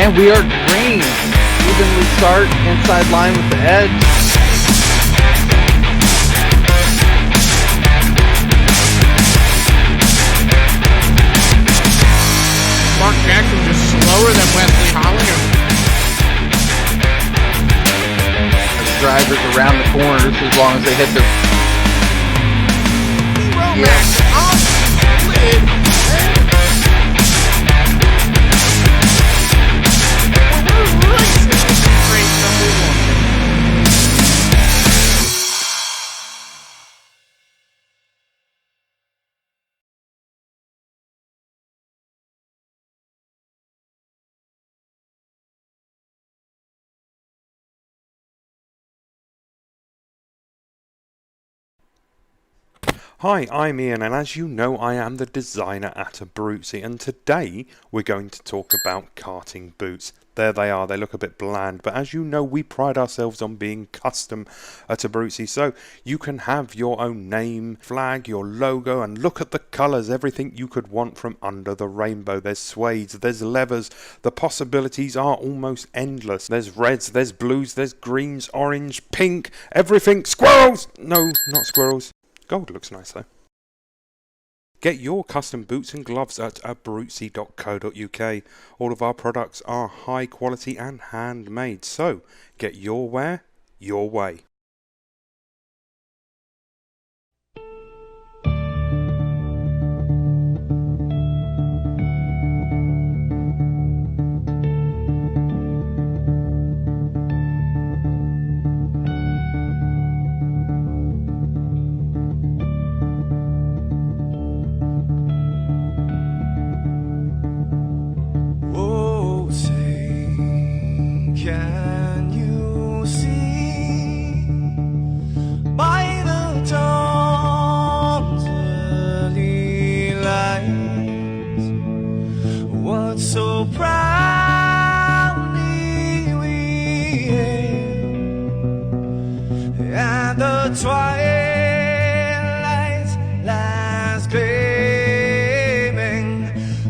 And we are green. Evenly start inside line with the edge. Mark Jackson just slower than Wesley Hollinger. As drivers around the corners, as long as they hit the Max on lid. We're racing race number 1. Hi, I'm Ian, and as you know, I am the designer at Abruzzi, and today we're going to talk about karting boots. There they are, they look a bit bland, but as you know, we pride ourselves on being custom at Abruzzi, so you can have your own name, flag, your logo, and look at the colours, everything you could want from under the rainbow. There's suedes, there's leathers, the possibilities are almost endless. There's reds, there's blues, there's greens, orange, pink, everything. Squirrels! No, not squirrels. Gold looks nice though. Get your custom boots and gloves at abruzzi.co.uk. All of our products are high quality and handmade, so get your wear your way. Can you see by the dawn's early light what so proudly we hailed at the twilight's last gleaming,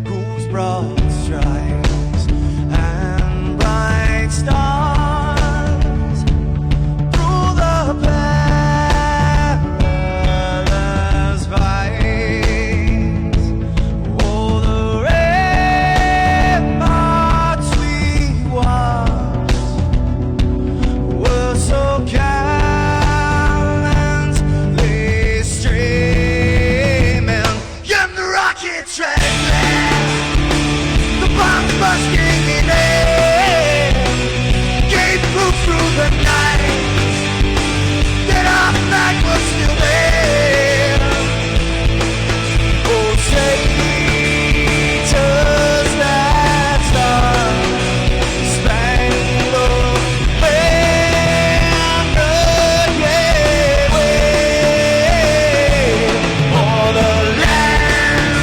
whose broad stripes and bright stars through the perilous fights. Oh, the ramparts we watched were so gallantly streaming, and the rocket track, the bombs bursting in air, gave proof through the night that our flag was still there. Oh, traitors that star-spangled banner, yeah, wave for the land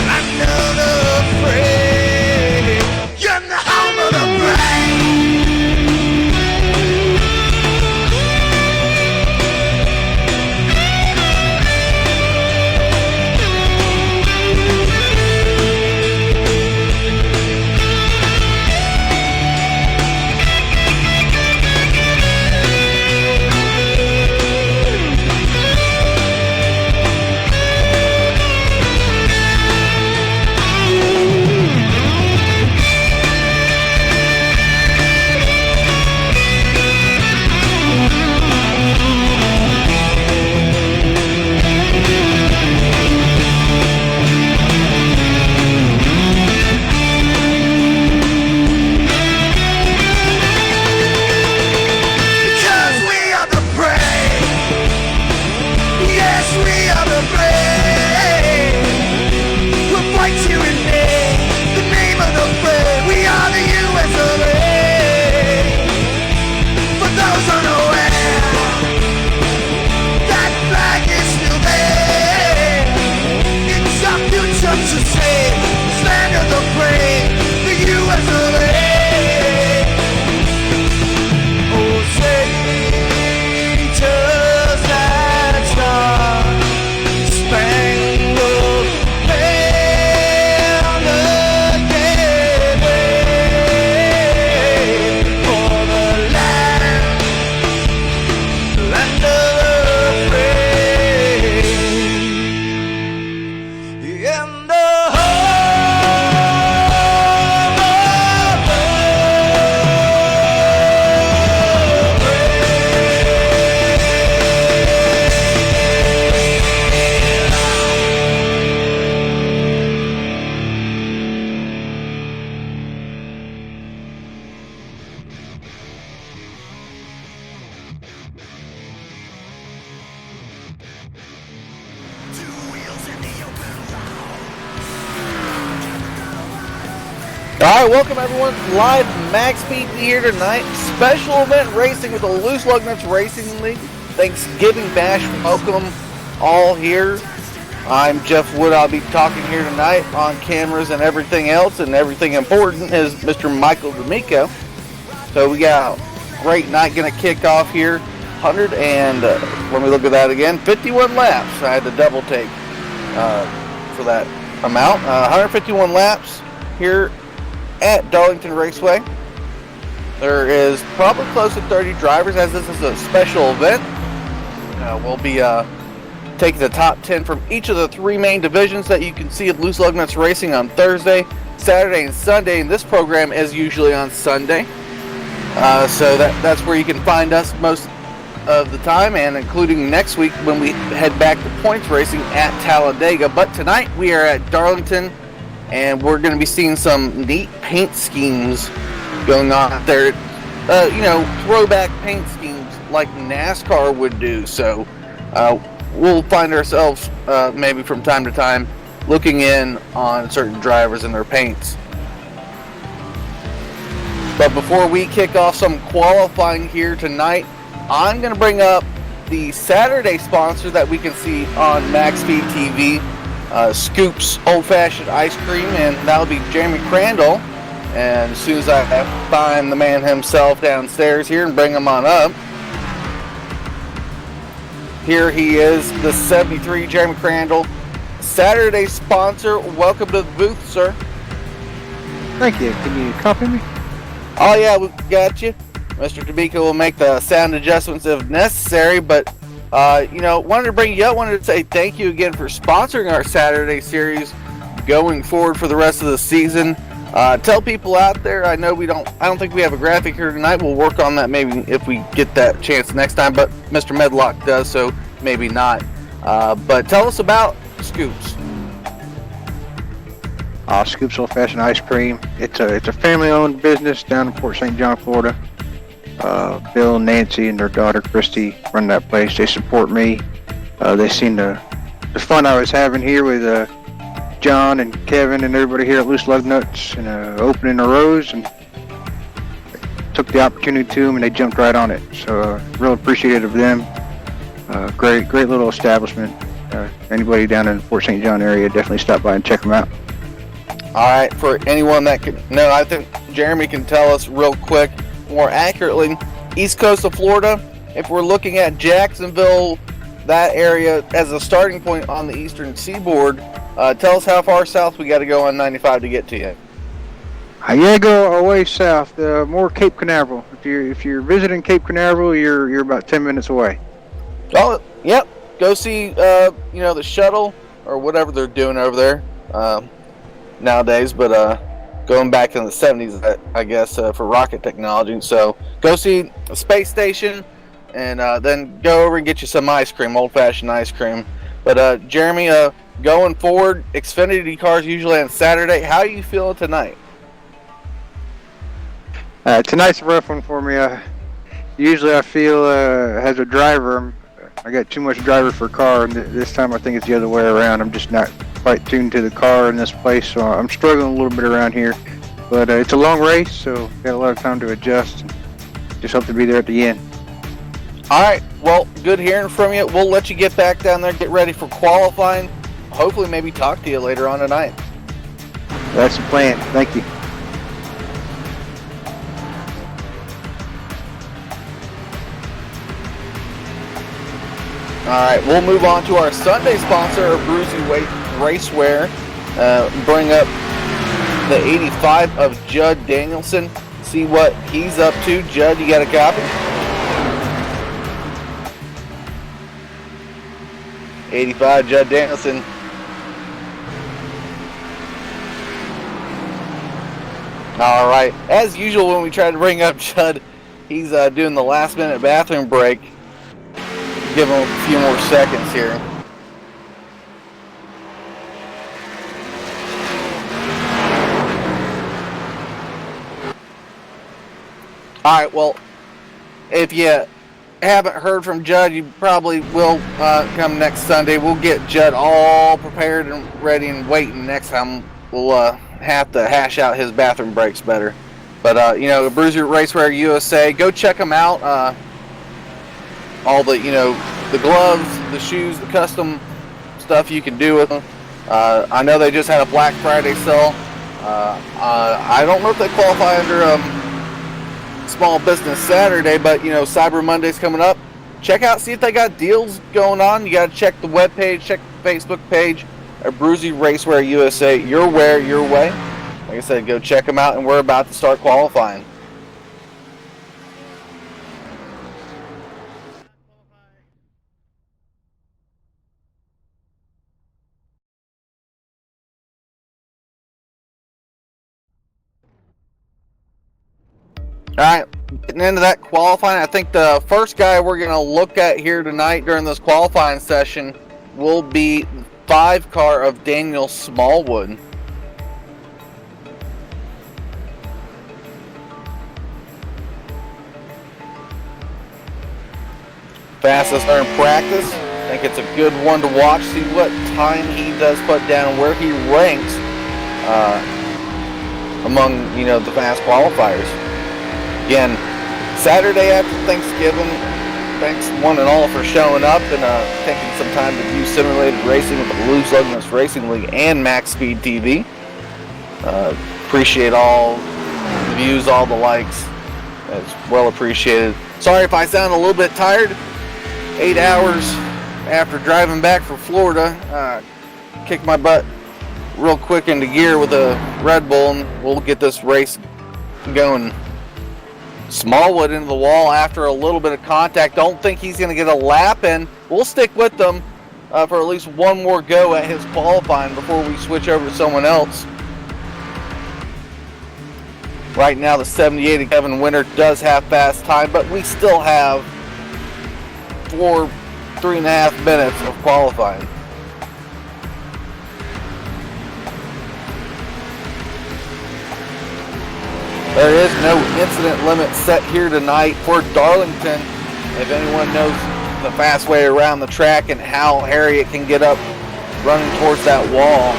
under the frame, and the home of the brave. Because we are the brave. Yes, we are the brave. We'll fight you in name, the name of the brave. We are the US of A. For those unaware, that flag is still there. It's our future to save, this land of the brave, the US of A. Oh, traitors that star-spangled banner, yeah, wave. Alright, welcome everyone. Live MaxSpeedTV here tonight. Special event racing with the Loose Lug Nuts Racing League. Thanksgiving Bash. Welcome all here. I'm Jeff Wood. I'll be talking here tonight on cameras and everything else, and everything important is Mr. Michael D'Amico. So we got a great night going to kick off here. 100 and, let me look at that again, 51 laps. I had to double take for that amount. 151 laps here at Darlington Raceway. There is probably close to 30 drivers, as this is a special event. We'll be taking the top 10 from each of the three main divisions that you can see at Loose Lug Nuts Racing on Thursday, Saturday, and Sunday. And this program is usually on Sunday. So that's where you can find us most of the time, and including next week when we head back to points racing at Talladega. But tonight we are at Darlington, and we're going to be seeing some neat paint schemes going on out there. Throwback paint schemes like NASCAR would do. So we'll find ourselves maybe from time to time looking in on certain drivers and their paints. But before we kick off some qualifying here tonight, I'm going to bring up the Saturday sponsor that we can see on MaxSpeedTV. Scoops Old Fashioned Ice Cream, and that'll be Jeremy Crandall. And as soon as I find the man himself downstairs here and bring him on up, here he is, the 73 Jeremy Crandall, Saturday sponsor. Welcome to the booth, sir. Thank you. Can you copy me? Oh yeah, we got you. Mr. D'Amico will make the sound adjustments if necessary, but wanted to bring you up, wanted to say thank you again for sponsoring our Saturday series going forward for the rest of the season. Tell people out there, I don't think we have a graphic here tonight. We'll work on that maybe if we get that chance next time, but Mr. Medlock does, so maybe not. But tell us about Scoops. Scoops Old Fashioned Ice Cream. It's a family-owned business down in Port St. John, Florida. Bill and Nancy and their daughter Christy run that place. They support me. They seen the fun I was having here with John and Kevin and everybody here at Loose Lug Nuts, and opening the rows, and took the opportunity to them, and they jumped right on it. So real appreciative of them. Great little establishment. Anybody down in the Port St. John area, definitely stop by and check them out. All right, for anyone that could know, I think Jeremy can tell us real quick, more accurately, east coast of Florida. If we're looking at Jacksonville, that area as a starting point on the eastern seaboard, tell us how far south we got to go on 95 to get to you. I go away south, more Cape Canaveral. If you're visiting Cape Canaveral, you're about 10 minutes away. Oh, yep. Go see the shuttle or whatever they're doing over there nowadays, but going back in the 70s, I guess, for rocket technology. So go see a space station, and then go over and get you some ice cream, old-fashioned ice cream. But Jeremy, going forward, Xfinity cars usually on Saturday. How are you feeling tonight? Tonight's a rough one for me. Usually I feel as a driver, I got too much driver for a car, and this time I think it's the other way around. I'm just not quite tuned to the car in this place, so I'm struggling a little bit around here. But it's a long race, so got a lot of time to adjust. Just hope to be there at the end. All right, well, good hearing from you. We'll let you get back down there, get ready for qualifying. Hopefully maybe talk to you later on tonight. That's the plan. Thank you. All right, we'll move on to our Sunday sponsor, Brucey Racewear. Bring up the 85 of Judd Danielson. See what he's up to. Judd, you got a copy? 85 Judd Danielson. All right, as usual when we try to bring up Judd, he's doing the last minute bathroom break. Give him a few more seconds here. All right, well, if you haven't heard from Judd, you probably will come next Sunday. We'll get Judd all prepared and ready and waiting next time will have to hash out his bathroom breaks better. But you know, Bruiser Racewear USA, go check them out. All the, you know, the gloves, the shoes, the custom stuff you can do with them. I know they just had a Black Friday sale. I don't know if they qualify under Small Business Saturday, but you know, Cyber Monday's coming up. Check out, see if they got deals going on. You got to check the webpage, check the Facebook page, or Bruiser Racewear USA. Your wear, your way. Like I said, go check them out, and we're about to start qualifying. Alright, getting into that qualifying, I think the first guy we're going to look at here tonight during this qualifying session will be 5 car of Daniel Smallwood. Fastest car in practice. I think it's a good one to watch, see what time he does put down, where he ranks among, you know, the fast qualifiers. Again, Saturday after Thanksgiving, thanks one and all for showing up and taking some time to view simulated racing with the Loose Lugness Racing League and MaxSpeedTV. Appreciate all the views, all the likes. It's well appreciated. Sorry if I sound a little bit tired. 8 hours after driving back from Florida. Kicked my butt real quick into gear with a Red Bull, and we'll get this race going. Smallwood into the wall after a little bit of contact. Don't think he's going to get a lap in. We'll stick with them for at least one more go at his qualifying before we switch over to someone else. Right now the 78 Kevin Winter does have fast time, but we still have 3.5 minutes of qualifying. There is no incident limit set here tonight for Darlington. If anyone knows the fast way around the track and how hairy it can get up running towards that wall,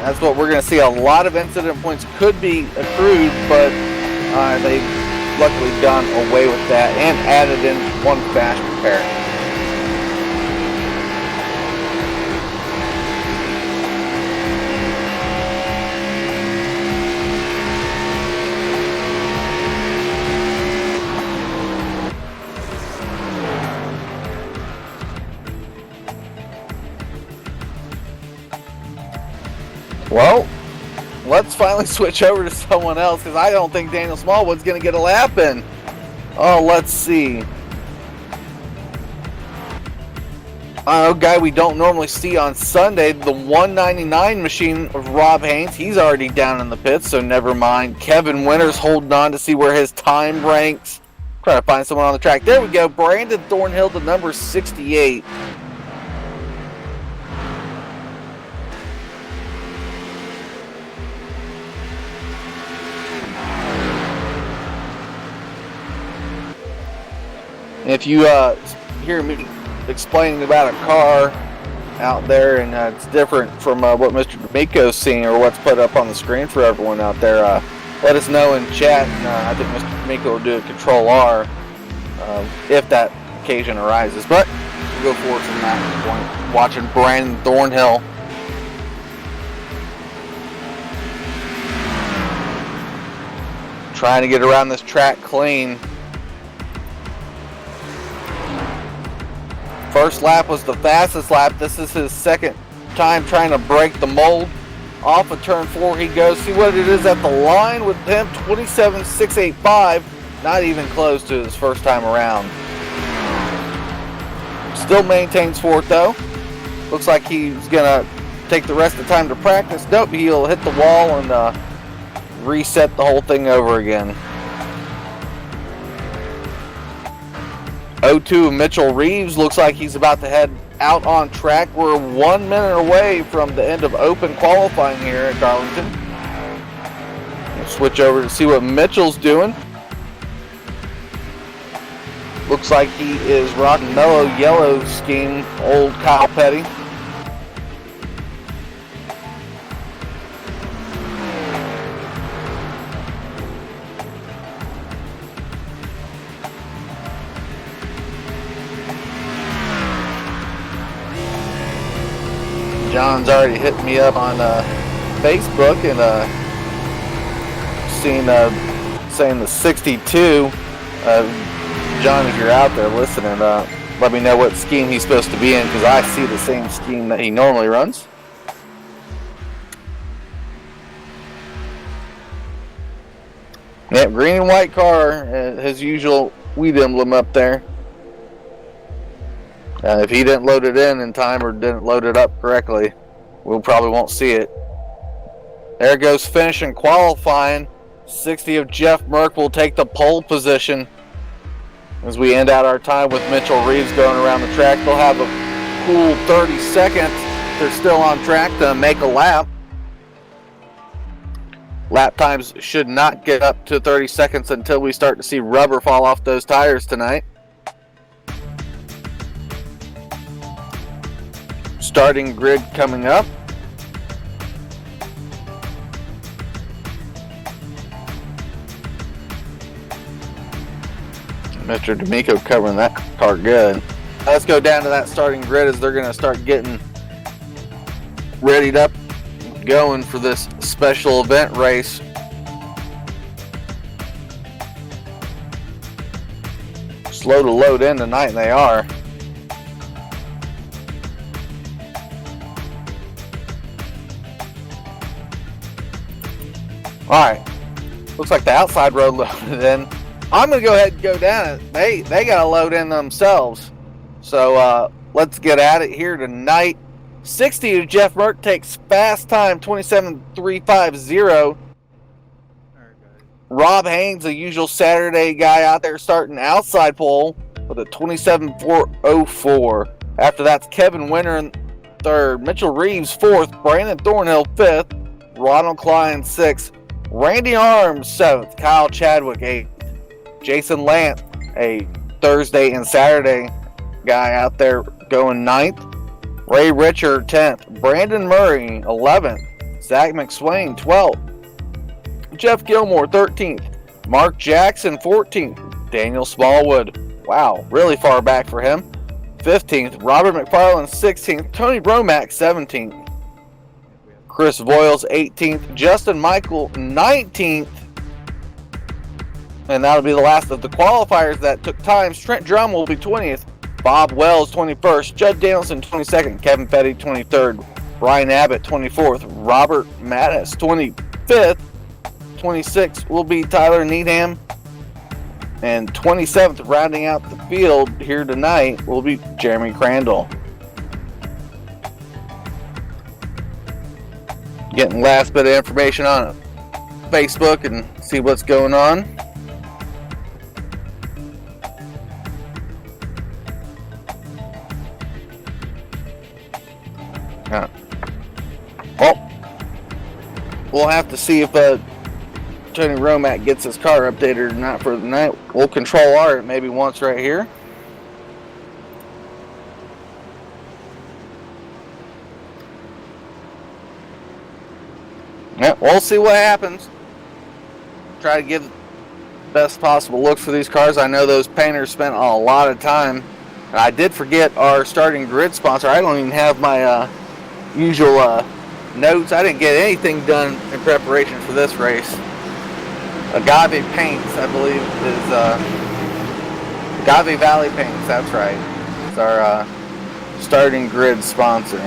that's what we're going to see. A lot of incident points could be accrued, but they've luckily gone away with that and added in one fast repair. Well, let's finally switch over to someone else, because I don't think Daniel Smallwood's going to get a lap in. Oh, let's see. A guy we don't normally see on Sunday, the 199 machine of Rob Haynes. He's already down in the pits, so never mind. Kevin Winters holding on to see where his time ranks. Trying to find someone on the track. There we go. Brandon Thornhill to number 68. If you hear me explaining about a car out there and it's different from what Mr. D'Amico's seeing or what's put up on the screen for everyone out there, let us know in chat. And, I think Mr. D'Amico will do a Control R if that occasion arises. But we'll go forward from that point. Watching Brandon Thornhill. Trying to get around this track clean. First lap was the fastest lap. This is his second time trying to break the mold. Off of turn 4 he goes. See what it is at the line with him, 27.685. Not even close to his first time around. Still maintains fourth though. Looks like he's gonna take the rest of the time to practice. Nope, he'll hit the wall and reset the whole thing over again. 02 Mitchell Reeves looks like he's about to head out on track. We're 1 minute away from the end of open qualifying here at Darlington. We'll switch over to see what Mitchell's doing. Looks like he is rocking mellow yellow scheme, old Kyle Petty. John's already hit me up on Facebook and saying the 62. John, if you're out there listening, let me know what scheme he's supposed to be in, because I see the same scheme that he normally runs. Yep, green and white car, his usual weed emblem up there. If he didn't load it in time or didn't load it up correctly, we probably won't see it. There goes finishing qualifying. 60 of Jeff Merck will take the pole position as we end out our time with Mitchell Reeves going around the track. They'll have a cool 30 seconds. They're still on track to make a lap. Lap times should not get up to 30 seconds until we start to see rubber fall off those tires tonight. Starting grid coming up. Mr. D'Amico covering that car good. Let's go down to that starting grid as they're going to start getting readied up, going for this special event race. Slow to load in tonight, and they are. Alright, looks like the outside road loaded in. I'm going to go ahead and go down it. They got to load in themselves. So let's get at it here tonight. 60 to Jeff Merck takes fast time, 27.350. Rob Haynes, the usual Saturday guy out there, starting outside pole with a 27.404. After that's Kevin Winter in third, Mitchell Reeves fourth, Brandon Thornhill fifth, Ronald Klein sixth, Randy Arms seventh, Kyle Chadwick eighth, Jason Lant, a Thursday and Saturday guy out there, going ninth, Ray Richard 10th, Brandon Murray 11th, Zach McSwain 12th, Jeff Gilmore 13th, Mark Jackson 14th, Daniel Smallwood, wow, really far back for him, 15th, Robert McFarland 16th, Tony Bromack 17th, Chris Voiles 18th, Justin Michael 19th, and that'll be the last of the qualifiers that took times. Trent Drum will be 20th, Bob Wells 21st, Judd Danielson 22nd, Kevin Fetty 23rd, Brian Abbott 24th, Robert Mattis 25th, 26th will be Tyler Needham, and 27th rounding out the field here tonight will be Jeremy Crandall. Getting last bit of information on Facebook and see what's going on. Well, we'll have to see if Tony Romack gets his car updated or not for the night. We'll control R maybe once right here. Yeah, we'll see what happens. Try to give the best possible look for these cars. I know those painters spent a lot of time. And I did forget our starting grid sponsor. I don't even have my usual notes. I didn't get anything done in preparation for this race. Agave Paints, I believe, is Agave Valley Paints. That's right. It's our starting grid sponsor.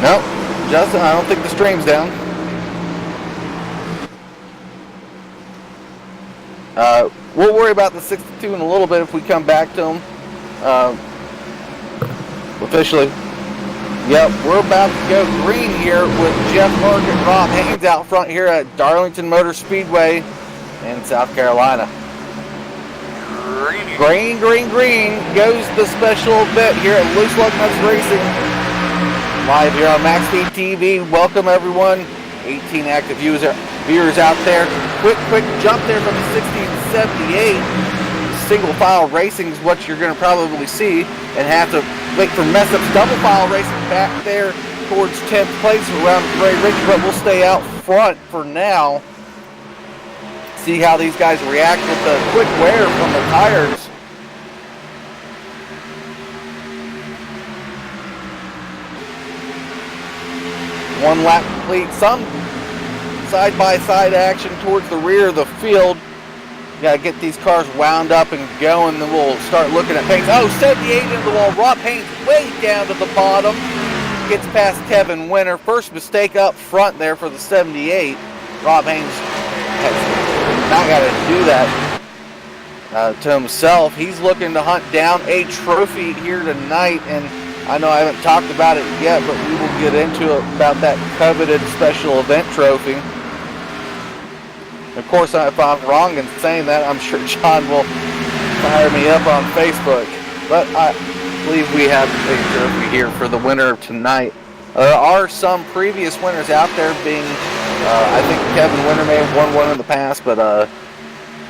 Nope, Justin, I don't think the stream's down. We'll worry about the 62 in a little bit if we come back to them. Officially. Yep, we're about to go green here with Jeff Merck and Rob Haynes out front here at Darlington Motor Speedway in South Carolina. Green, green, green goes the special event here at Loose Lug Nuts Racing. Live here on MaxSpeedTV. Welcome everyone. 18 active viewers out there. Quick jump there from the 60 to 78. Single file racing is what you're going to probably see, and have to wait for mess ups. Double file racing back there towards 10th place around Ray Richard, but we'll stay out front for now. See how these guys react with the quick wear from the tires. 1 lap complete. Some side-by-side action towards the rear of the field. Got to get these cars wound up and going, then we'll start looking at Haynes. Oh, 78 into the wall. Rob Haynes way down to the bottom. Gets past Kevin Winter. First mistake up front there for the 78. Rob Haynes has not got to do that to himself. He's looking to hunt down a trophy here tonight, and I know I haven't talked about it yet, but we will get into it about that coveted special event trophy. Of course, if I'm wrong in saying that, I'm sure John will fire me up on Facebook. But I believe we have a trophy here for the winner of tonight. There are some previous winners out there being, I think Kevin Winter may have won one in the past, but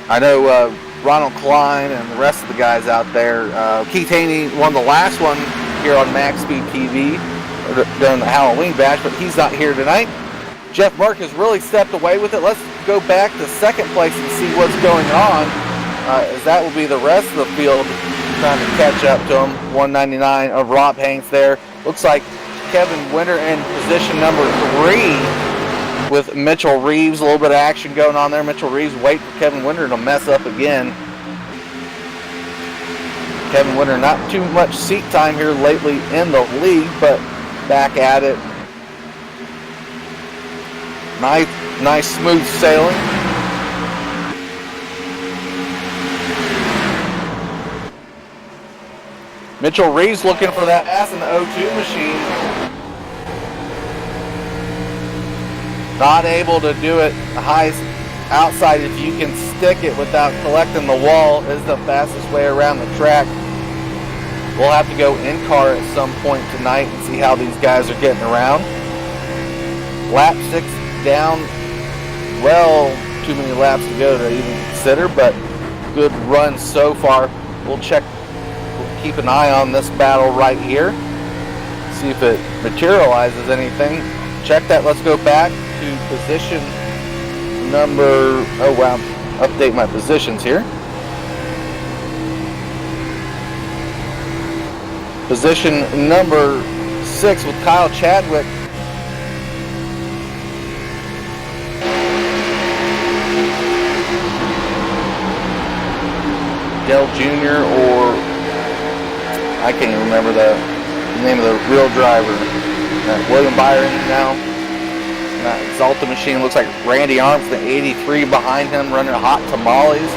I know Ronald Klein and the rest of the guys out there. Keith Haney won the last one here on MaxSpeedTV during the Halloween bash, but he's not here tonight. Jeff Merck has really stepped away with it. Let's go back to second place and see what's going on, as that will be the rest of the field trying to catch up to him. 199 of Rob Haynes there. Looks like Kevin Winter in position number 3 with Mitchell Reeves. A little bit of action going on there. Mitchell Reeves waiting for Kevin Winter to mess up again. Kevin Winter not too much seat time here lately in the league, but back at it. Nice smooth sailing. Mitchell Reeves looking for that pass in the O2 machine. Not able to do it. The highest outside, if you can stick it without collecting the wall, is the fastest way around the track. We'll have to go in car at some point tonight and see how these guys are getting around. Lap 6 down. Well, too many laps to go to even consider, but good run so far. We'll keep an eye on this battle right here. See if it materializes anything. Check that. Let's go back to position number, oh wow, update my positions here. Position number 6 with Kyle Chadwick. Dell Jr. or I can't even remember the name of the real driver. William Byron now. That Exalta machine looks like Randy Arms, the 83 behind him, running hot tamales.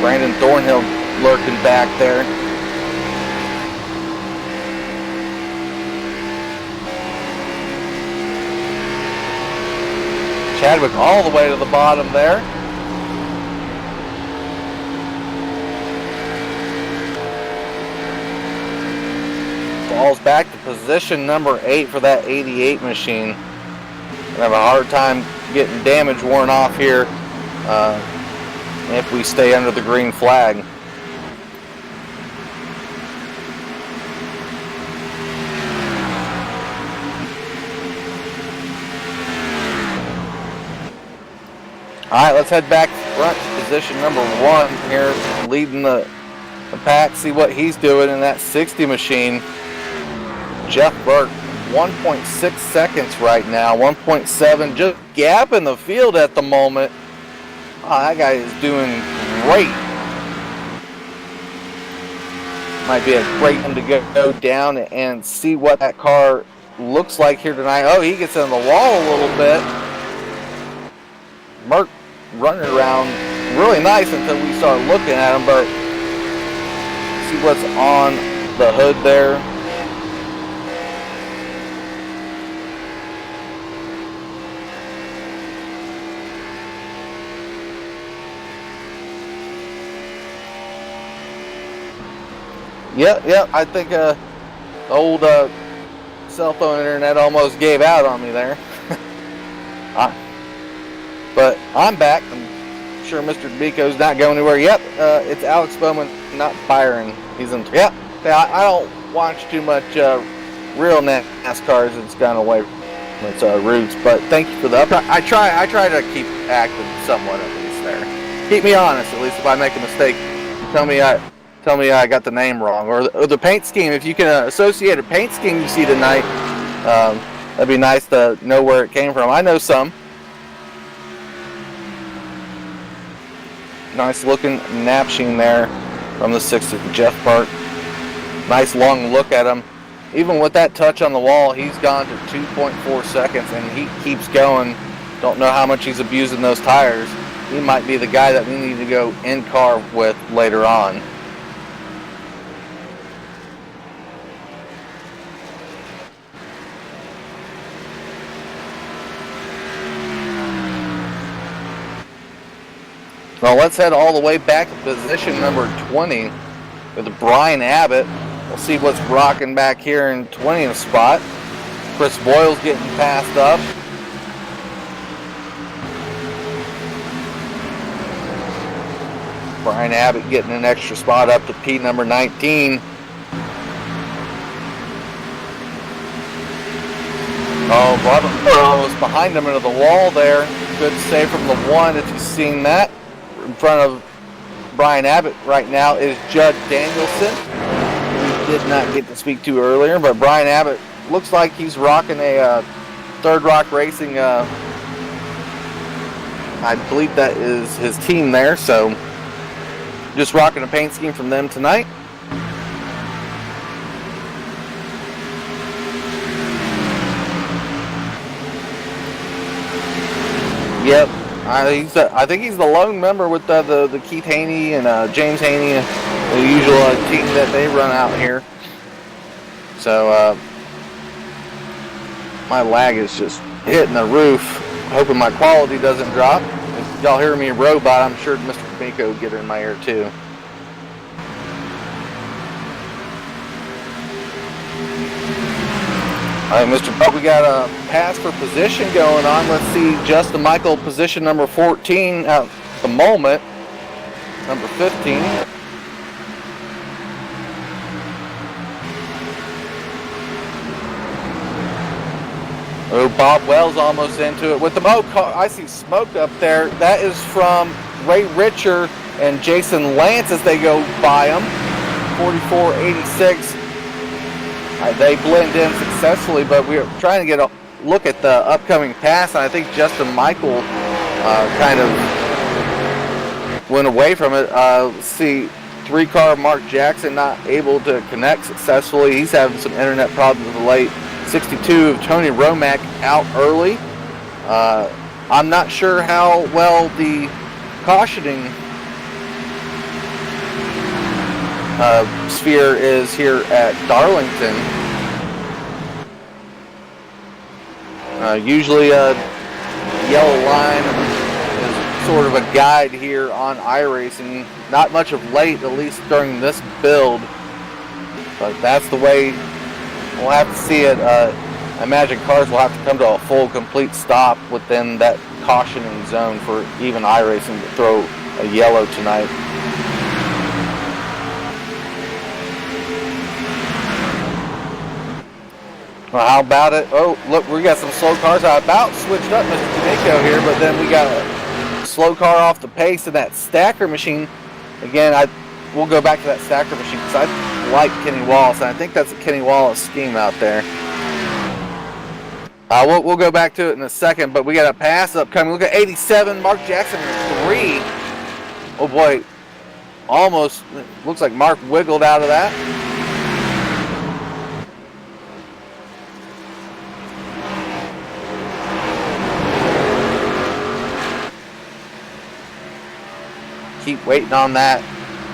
Brandon Thornhill lurking back there. Chadwick all the way to the bottom there. Falls back to position number 8 for that 88 machine. Gonna have a hard time getting damage worn off here if we stay under the green flag. Alright, let's head back front to position number 1 here, leading the pack, see what he's doing in that 60 machine. Jeff Burke, 1.6 seconds right now, 1.7, just gap in the field at the moment. Oh, that guy is doing great. Might be a great time to go down and see what that car looks like here tonight. Oh, he gets in the wall a little bit. Merck running around really nice until we start looking at him, but see what's on the hood there. Yep, I think the old cell phone internet almost gave out on me there. But I'm back. I'm sure Mr. D'Amico's not going anywhere. Yep, it's Alex Bowman, not Byron. He's in. Yep, I don't watch too much real NASCARs. It's gone away from its roots. But thank you for the update. I try to keep active somewhat at least there. Keep me honest, at least if I make a mistake. Tell me I got the name wrong, or the paint scheme. If you can associate a paint scheme you see tonight, That'd be nice to know where it came from. I know some. Nice looking napsheen there from the 60 Jeff Park. Nice long look at him. Even with that touch on the wall, he's gone to 2.4 seconds and he keeps going. Don't know how much he's abusing those tires. He might be the guy that we need to go in car with later on. Well, let's head all the way back to position number 20 with Brian Abbott. We'll see what's rocking back here in 20th spot. Chris Boyle's getting passed up. Brian Abbott getting an extra spot up to P number 19. Oh, Bobby was behind him into the wall there. Good save from the one if you've seen that. In front of Brian Abbott right now is Judd Danielson. We did not get to speak to earlier, but Brian Abbott looks like he's rocking a Third Rock Racing. I believe that is his team there, so just rocking a paint scheme from them tonight. Yep. I think he's the lone member with the Keith Haney and James Haney, the usual team that they run out here. So my lag is just hitting the roof. Hoping my quality doesn't drop. If y'all hear me robot, I'm sure Mr. Kamiko will get in my ear too. All right, Mr. Buck, we got a pass for position going on. Let's see Justin Michael, position number 14 at the moment. Number 15. Oh, Bob Wells almost into it with the I see smoke up there. That is from Ray Richer and Jason Lance as they go by him. 44.86. They blend in successfully, but we're trying to get a look at the upcoming pass, and I think Justin Michael kind of went away from it. Let's see, 3-car Mark Jackson not able to connect successfully. He's having some internet problems of late. 62 Tony Romack out early. I'm not sure how well the cautioning sphere is here at Darlington. Usually a yellow line is sort of a guide here on iRacing. Not much of late, at least during this build, but that's the way we'll have to see it. I imagine cars will have to come to a full, complete stop within that cautioning zone for even iRacing to throw a yellow tonight. Well, how about it? Oh, look, we got some slow cars. I about switched up Mr. Kaneko here, but then we got a slow car off the pace in that stacker machine. Again, we'll go back to that stacker machine because I like Kenny Wallace, and I think that's a Kenny Wallace scheme out there. We'll go back to it in a second, but we got a pass upcoming. Look at 87, Mark Jackson 3. Oh boy, almost looks like Mark wiggled out of that. Keep waiting on that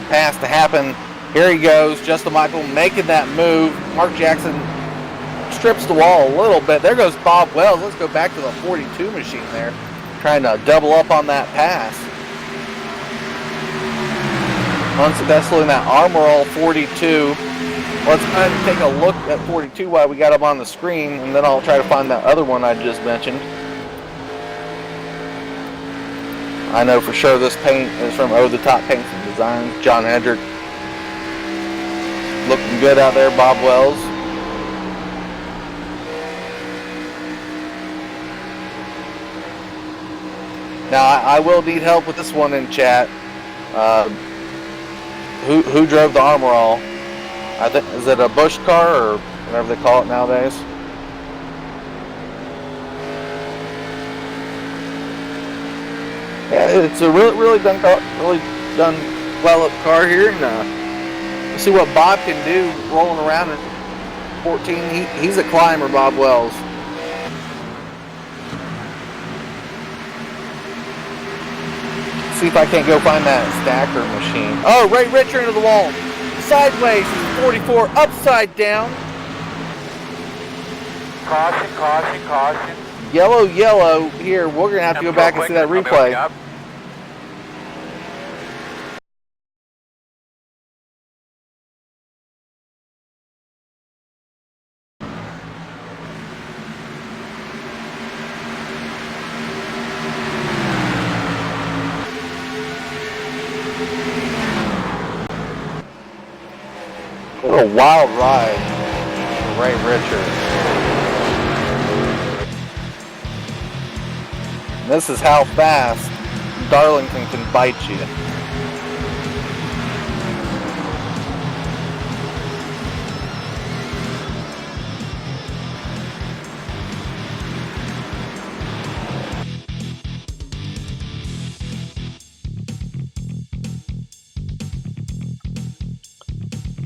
pass to happen. Here he goes, Justin Michael making that move. Mark Jackson strips the wall a little bit. There goes Bob Wells. Let's go back to the 42 machine there, trying to double up on that pass. Unsuccessful in that Armor All 42. Let's kind of take a look at 42 while we got him on the screen, and then I'll try to find that other one I just mentioned. I know for sure this paint is from Over the Top Paints and Designs. John Hedrick. Looking good out there, Bob Wells. Now I will need help with this one in chat. Who drove the Armor All? I think, is it a Bush car or whatever they call it nowadays? it's a really done well up car here, and we'll see what Bob can do rolling around at 14. He's a climber, Bob Wells. See if I can't go find that stacker machine. Oh, Ray Richard into the wall. Sideways, 44, upside down. Caution. Yellow here. We're going to have to go back and see that replay. What a wild ride for Ray Richard. This is how fast Darlington can bite you.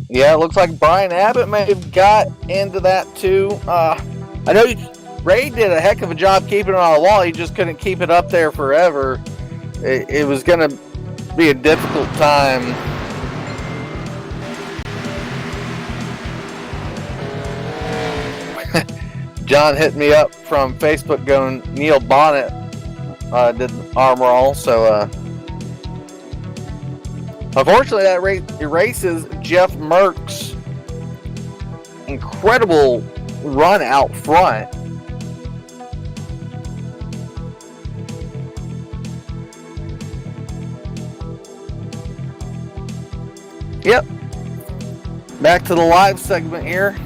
Yeah, it looks like Brian Abbott may have got into that too. I know Ray did a heck of a job keeping it on the wall. He just couldn't keep it up there forever. It was going to be a difficult time. John hit me up from Facebook going, Neil Bonnet did arm roll, so unfortunately, that erases Jeff Merck's incredible run out front. Yep. Back to the live segment here.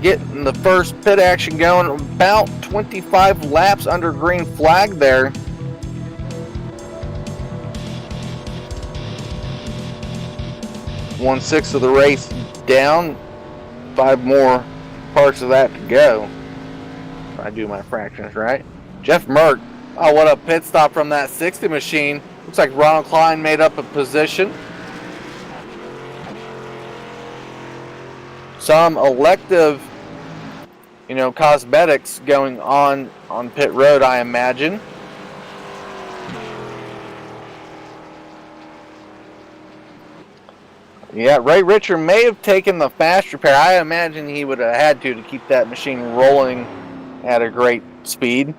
Getting the first pit action going. About 25 laps under green flag there. 1/6 of the race down. 5 more parts of that to go. If I do my fractions right. Jeff Merck. Oh, what a pit stop from that 60 machine. Looks like Ronald Klein made up a position. Some elective, cosmetics going on pit road, I imagine. Yeah, Ray Richard may have taken the fast repair. I imagine he would have had to keep that machine rolling at a great speed.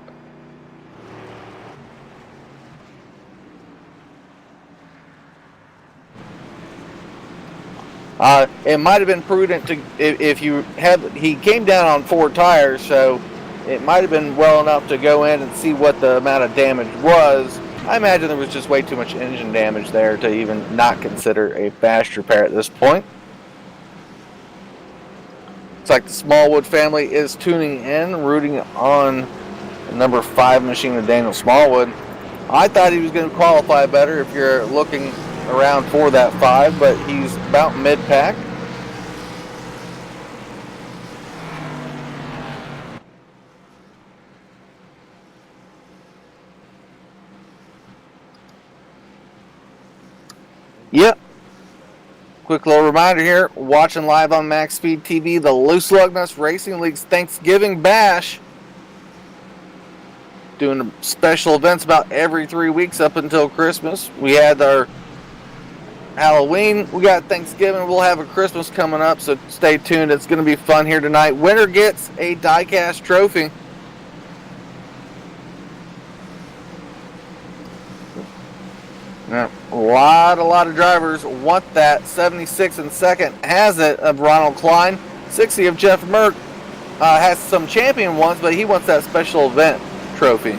It might have been prudent to, if he came down on 4 tires, so it might have been well enough to go in and see what the amount of damage was. I imagine there was just way too much engine damage there to even not consider a fast repair at this point. Looks like the Smallwood family is tuning in, rooting on the number 5 machine of Daniel Smallwood. I thought he was going to qualify better if you're looking around for that 5, but he's about mid-pack. Yep. Quick little reminder here, watching live on MaxSpeedTV, the Loose Lug Nuts Racing League's Thanksgiving Bash. Doing special events about every 3 weeks up until Christmas. We had our Halloween, we got Thanksgiving, we'll have a Christmas coming up, so stay tuned. It's going to be fun here tonight. Winner gets a die-cast trophy. Now, a lot of drivers want that. 76 in second has it of Ronald Klein. 60 of Jeff Merck has some champion ones, but he wants that special event trophy.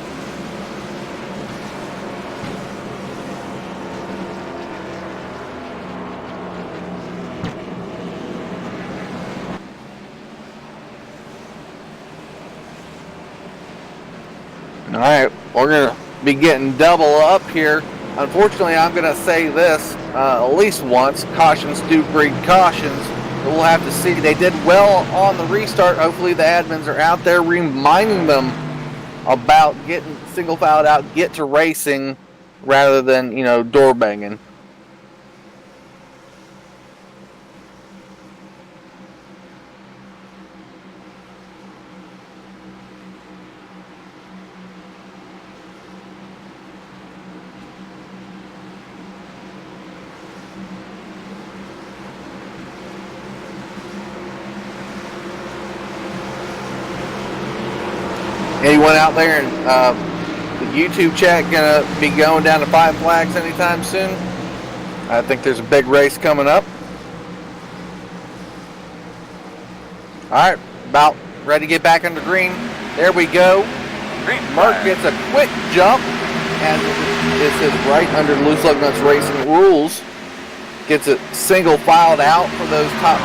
All right, we're going to be getting double up here. Unfortunately, I'm going to say this at least once. Cautions do breed cautions. We'll have to see. They did well on the restart. Hopefully the admins are out there reminding them about getting single filed out, get to racing, rather than, door banging. Anyone out there in the YouTube chat gonna be going down to 5 flags anytime soon? I think there's a big race coming up. Alright, about ready to get back under green. There we go. Mark gets a quick jump, and this is right under Loose Lug Nuts Racing rules. Gets it single filed out for those top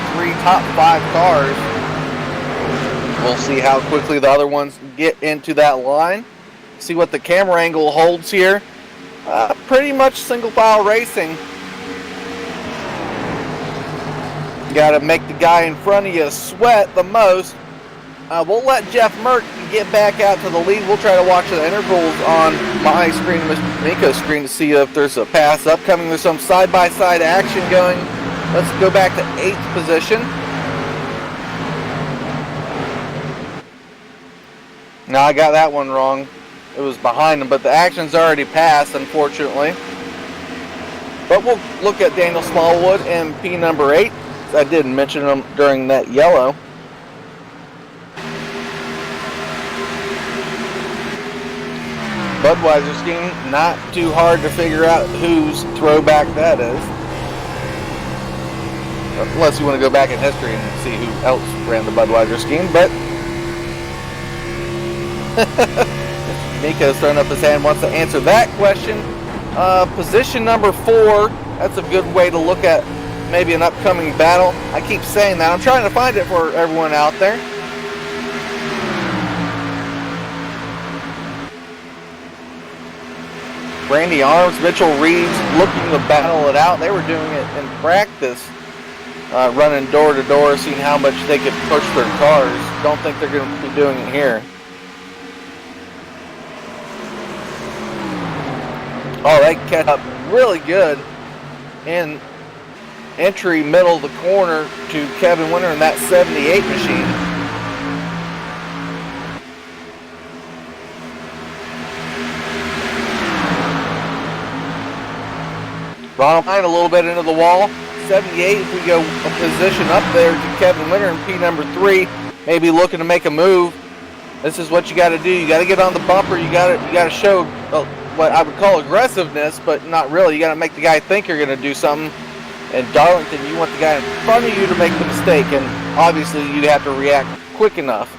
5 cars. We'll see how quickly the other ones get into that line. See what the camera angle holds here. Pretty much single file racing. You gotta make the guy in front of you sweat the most. We'll let Jeff Merck get back out to the lead. We'll try to watch the intervals on my screen, Mr. Miko's screen, to see if there's a pass upcoming. There's some side-by-side action going. Let's go back to 8th position. No, I got that one wrong. It was behind him, but the action's already passed, unfortunately. But we'll look at Daniel Smallwood and P number 8. I didn't mention him during that yellow. Budweiser scheme, not too hard to figure out whose throwback that is. Unless you want to go back in history and see who else ran the Budweiser scheme, but Miko's throwing up his hand, wants to answer that question. Position number 4, that's a good way to look at maybe an upcoming battle. I keep saying that. I'm trying to find it for everyone out there. Randy Arms, Mitchell Reeves looking to battle it out. They were doing it in practice, running door to door, seeing how much they could push their cars. Don't think they're going to be doing it here. Oh, they catch up really good in entry, middle of the corner to Kevin Winter in that 78 machine. Bottom line a little bit into the wall. 78, if we go a position up there to Kevin Winter and P number 3, maybe looking to make a move. This is what you got to do. You got to get on the bumper. You got to show what I would call aggressiveness, but not really. You got to make the guy think you're going to do something. And Darlington, you want the guy in front of you to make the mistake, and obviously you'd have to react quick enough.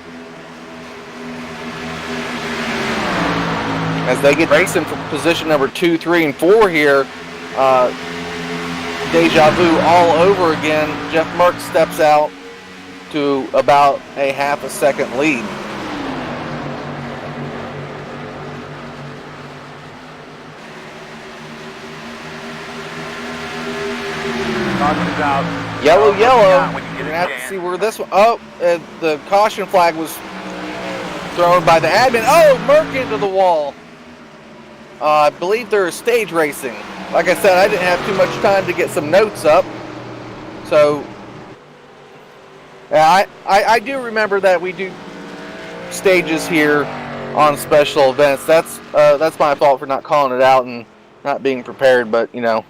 As they get racing for position number 2, 3, and 4 here, deja vu all over again. Jeff Merck steps out to about a half a second lead. Yellow. You're going to have to see where this one... Oh, the caution flag was thrown by the admin. Oh, Merck into the wall. I believe they're stage racing. Like I said, I didn't have too much time to get some notes up. So, yeah, I do remember that we do stages here on special events. That's my fault for not calling it out and not being prepared, but, you know...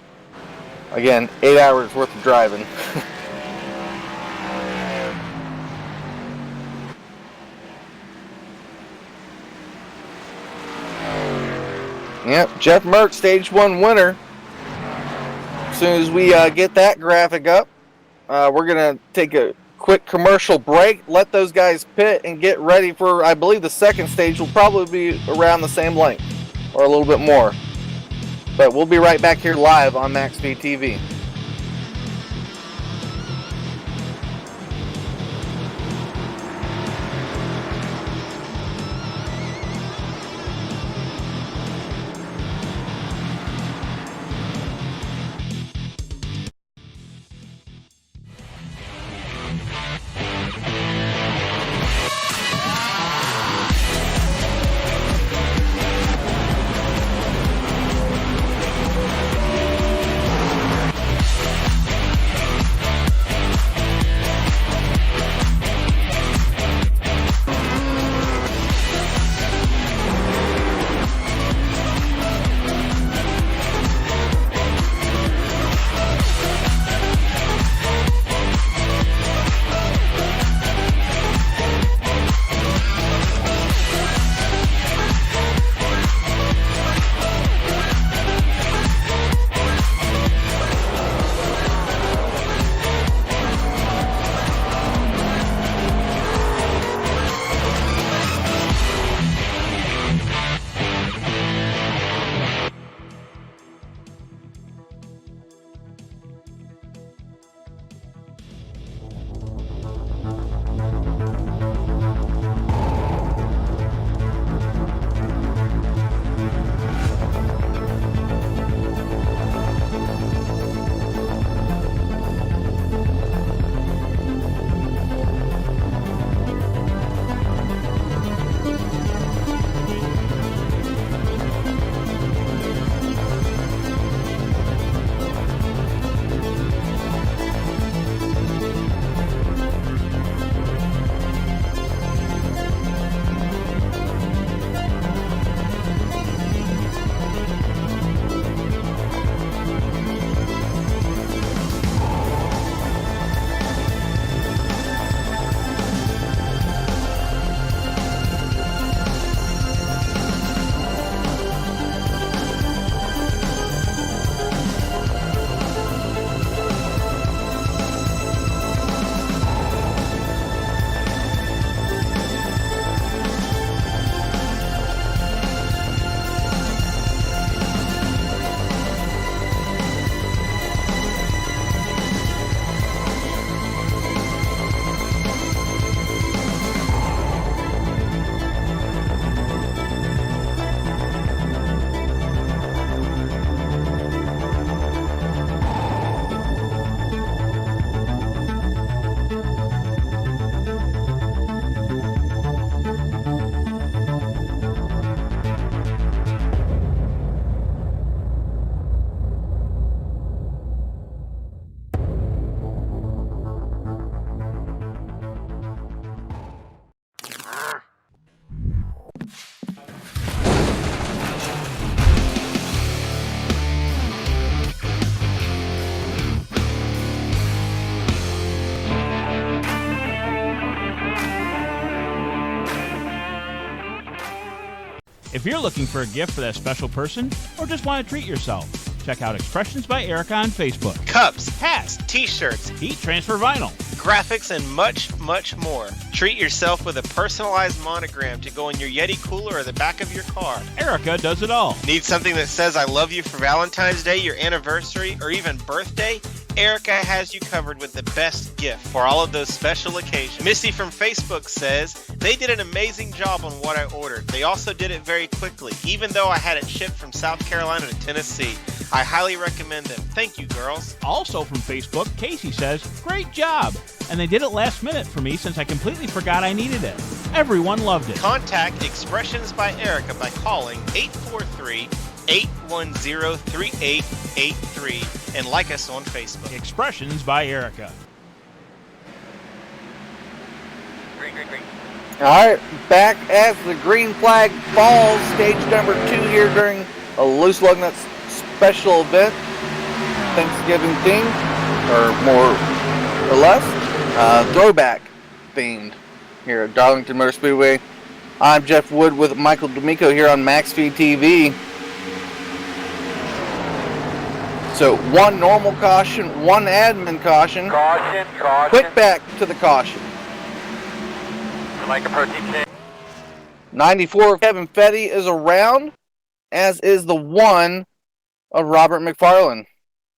Again, 8 hours worth of driving. Yep, Jeff Merck, stage 1 winner. As soon as we get that graphic up, we're going to take a quick commercial break, let those guys pit, and get ready for, I believe the second stage will probably be around the same length, or a little bit more. But we'll be right back here live on MaxSpeedTV. If you're looking for a gift for that special person or just want to treat yourself, check out Expressions by Erica on Facebook. Cups, hats, t-shirts, Heat transfer vinyl, graphics, and much, much more. Treat yourself with a personalized monogram to go in your Yeti cooler or the back of your car. Erica does it all. Need something that says I love you for Valentine's Day, your anniversary, or even birthday? Erica has you covered with the best gift for all of those special occasions. Missy from Facebook says, they did an amazing job on what I ordered. They also did it very quickly, even though I had it shipped from South Carolina to Tennessee. I highly recommend them. Thank you, girls. Also from Facebook, Casey says, great job. And they did it last minute for me since I completely forgot I needed it. Everyone loved it. Contact Expressions by Erica by calling 843-810-3883 and like us on Facebook. Expressions by Erica. All right, back as the green flag falls, stage number 2 here during a Loose Lug Nuts special event, Thanksgiving themed, or more or less, throwback themed here at Darlington Motor Speedway. I'm Jeff Wood with Michael D'Amico here on MaxSpeedTV. So 1 normal caution, 1 admin caution. Caution, caution. Quick back to the caution. Like a protein. 94 of Kevin Fetty is around, as is the 1 of Robert McFarland.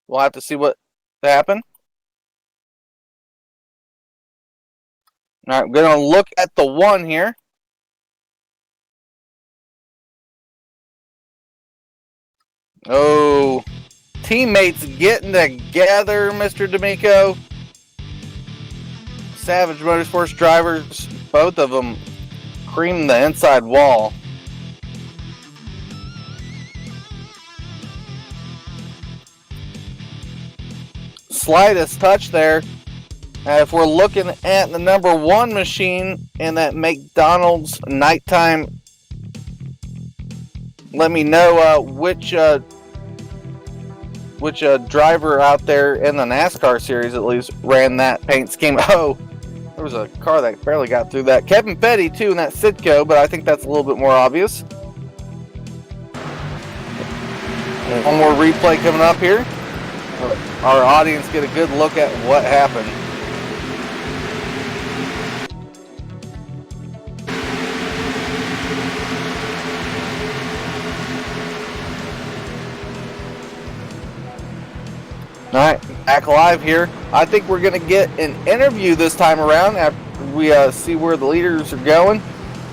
We'll have to see what happened. All right, we're going to look at the 1 here. Oh, teammates getting together, Mr. D'Amico. Savage Motorsports drivers, both of them creamed the inside wall. Slightest touch there. If we're looking at the number 1 machine in that McDonald's nighttime, let me know which driver out there in the NASCAR series at least ran that paint scheme. Oh, there was a car that barely got through that. Kevin Petty too in that Sitco, but I think that's a little bit more obvious. One more replay coming up here. Our audience get a good look at what happened. All right, back live here. I think we're going to get an interview this time around after we see where the leaders are going.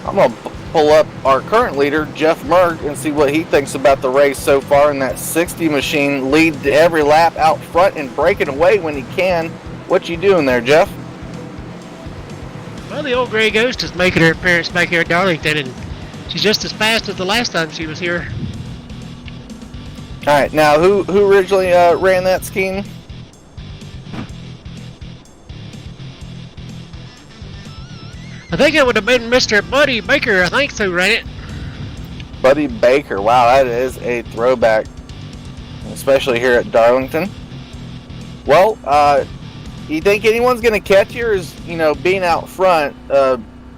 I'm going to pull up our current leader, Jeff Merck, and see what he thinks about the race so far in that 60 machine, lead every lap out front and breaking away when he can. What you doing there, Jeff? Well, the old Gray Ghost is making her appearance back here at Darlington, and she's just as fast as the last time she was here. All right, now who originally ran that scheme? I think it would have been Mr. Buddy Baker, I think, who ran it. Buddy Baker. Wow, that is a throwback, especially here at Darlington. Well, you think anyone's going to catch you, or is, being out front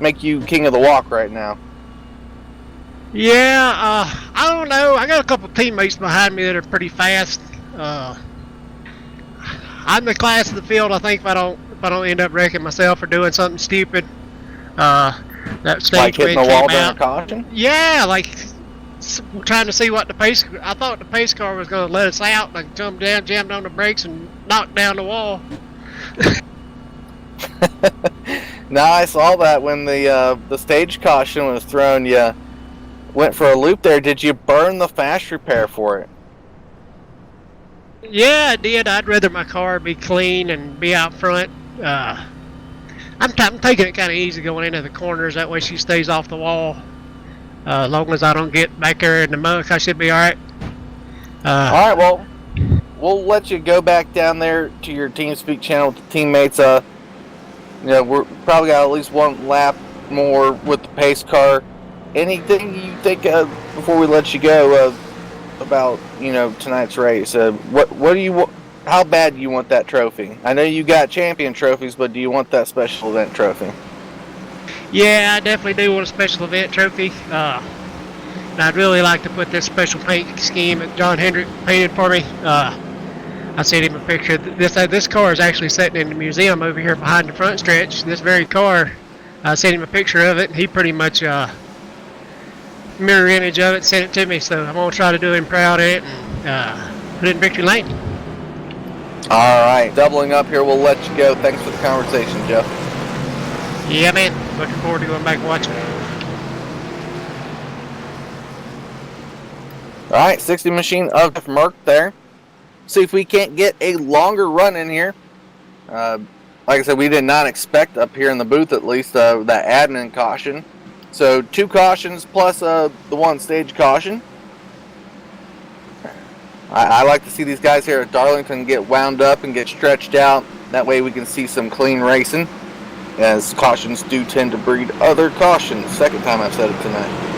make you king of the walk right now? Yeah, I don't know. I got a couple teammates behind me that are pretty fast. I'm the class of the field, I think, if I don't end up wrecking myself or doing something stupid. That stage like hitting the wall during a out. caution? Yeah, like trying to see what the pace. I thought the pace car was going to let us out, and I jumped down, jammed on the brakes, and knocked down the wall. No, I saw that when the stage caution was thrown. You went for a loop there. Did you burn the fast repair for it? Yeah, I did. I'd rather my car be clean and be out front. I'm taking it kind of easy going into the corners. That way she stays off the wall. As long as I don't get back there in the muck, I should be all right. All right, well, we'll let you go back down there to your TeamSpeak channel with the teammates. We're probably got at least 1 lap more with the pace car. Anything you think before we let you go about tonight's race? What do you? How bad do you want that trophy? I know you got champion trophies, but do you want that special event trophy? Yeah, I definitely do want a special event trophy. And I'd really like to put this special paint scheme that John Hendrick painted for me. I sent him a picture. This car is actually sitting in the museum over here behind the front stretch. This very car, I sent him a picture of it. He pretty much mirror image of it, sent it to me. So I'm gonna try to do him proud of it and put it in victory lane. All right, doubling up here. We'll let you go. Thanks for the conversation, Jeff. Yeah, man. Looking forward to going back and watching it. All right, 60 machine of Jeff Merck there. See if we can't get a longer run in here. Like I said, we did not expect up here in the booth, at least, that admin caution. So 2 cautions plus the 1 stage caution. I like to see these guys here at Darlington get wound up and get stretched out. That way we can see some clean racing, as cautions do tend to breed other cautions. Second time I've said it tonight.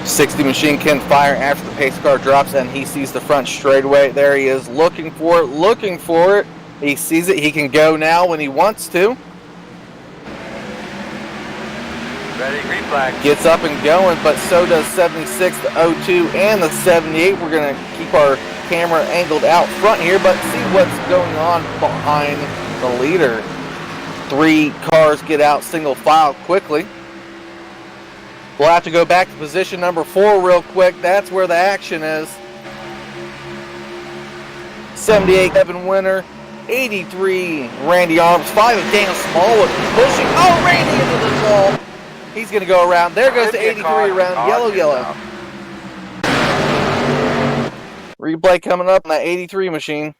60 machine can fire after the pace car drops, and he sees the front straightaway. There he is, looking for it. He sees it. He can go now when he wants to. Ready, green flag. Gets up and going, but so does 76, the 02, and the 78. We're going to keep our camera angled out front here, but see what's going on behind the leader. 3 cars get out single file quickly. We'll have to go back to position number 4 real quick. That's where the action is. 78 Kevin Winter, 83 Randy Arms, 5 of Daniel Smallwood pushing. Oh, Randy into the wall. He's going to go around. There goes the 83 around yellow. Replay coming up on that 83 machine.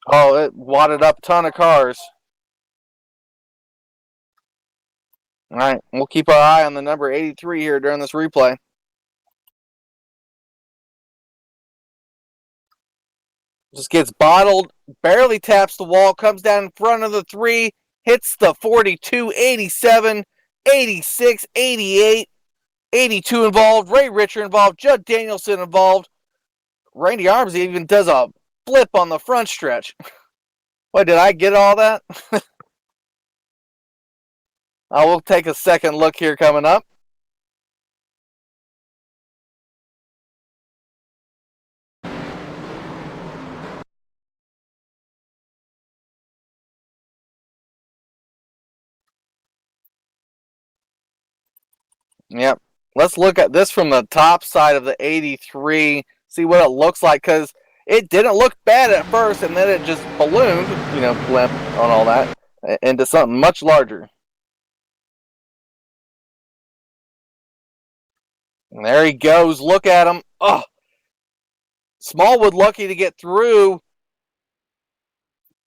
Oh, it wadded up a ton of cars. All right, we'll keep our eye on the number 83 here during this replay. Just gets bottled, barely taps the wall, comes down in front of the 3, hits the 42, 87, 86, 88, 82 involved, Ray Richer involved, Judd Danielson involved. Randy Arms even does a flip on the front stretch. What, did I get all that? We'll take a second look here coming up. Yep. Let's look at this from the top side of the 83, see what it looks like, because it didn't look bad at first, and then it just ballooned, blimp on all that, into something much larger. And there he goes. Look at him. Oh, Smallwood lucky to get through.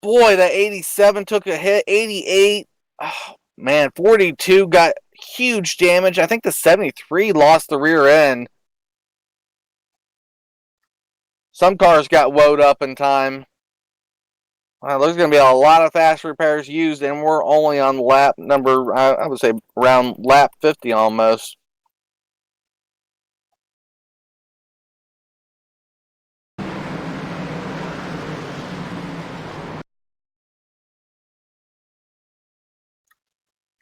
Boy, that 87 took a hit. 88. Oh, man, 42 got huge damage. I think the 73 lost the rear end. Some cars got woed up in time. There's going to be a lot of fast repairs used, and we're only on lap number, I would say, around lap 50 almost.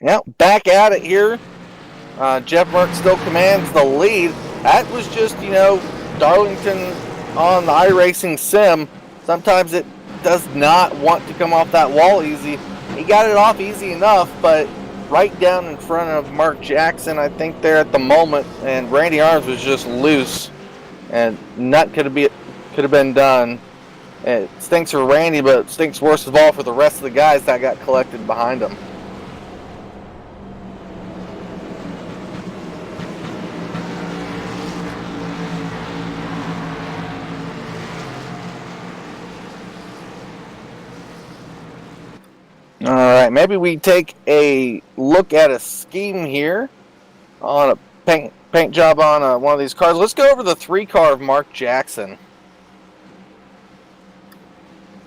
Yep, back at it here. Jeff Merck still commands the lead. That was just, Darlington on the iRacing sim. Sometimes it does not want to come off that wall easy. He got it off easy enough, but right down in front of Mark Jackson, I think, there at the moment, and Randy Arms was just loose, and nothing could have been done. It stinks for Randy, but it stinks worst of all for the rest of the guys that got collected behind him. All right, maybe we take a look at a scheme here on a paint job on one of these cars. Let's go over the 3-car of Mark Jackson.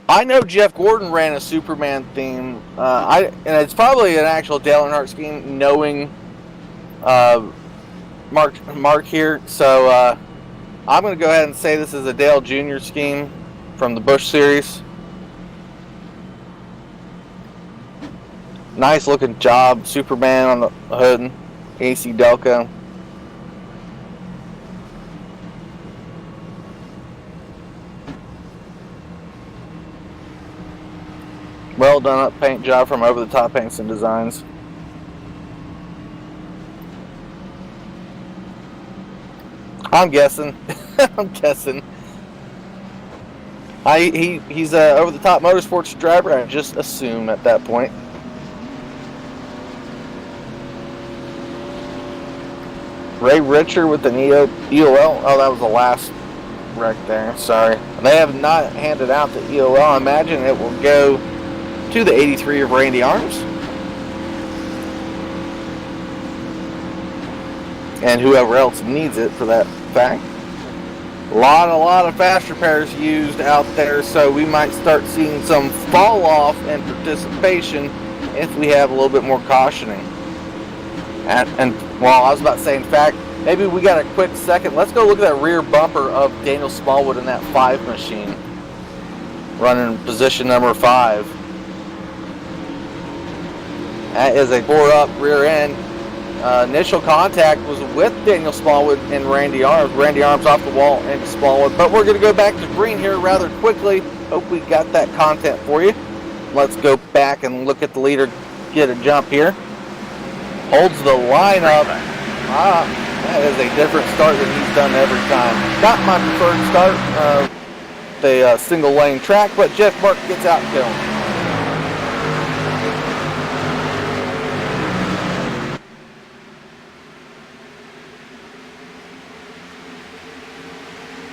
I know Jeff Gordon ran a Superman theme, and it's probably an actual Dale Earnhardt scheme, knowing Mark here. So I'm going to go ahead and say this is a Dale Jr. scheme from the Busch series. Nice looking job. Superman on the hood. AC Delco. Well done up paint job from Over the Top Paints and Designs. I'm guessing. I'm guessing. He's a Over the Top Motorsports driver. I just assume at that point. Ray Richard with an EOL. Oh, that was the last wreck there. Sorry. They have not handed out the EOL. I imagine it will go to the 83 of Randy Arms. And whoever else needs it for that fact. A lot of fast repairs used out there, so we might start seeing some fall off in participation if we have a little bit more cautioning. And well, I was about to say, in fact, maybe we got a quick second. Let's go look at that rear bumper of Daniel Smallwood in that 5 machine, running position number 5. That is a 4-up rear end. Initial contact was with Daniel Smallwood and Randy Arms. Randy Arms off the wall into Smallwood. But we're going to go back to green here rather quickly. Hope we got that content for you. Let's go back and look at the leader get a jump here. Holds the line up. That is a different start than he's done every time. Not my preferred start. The single lane track, but Jeff Burke gets out and killing.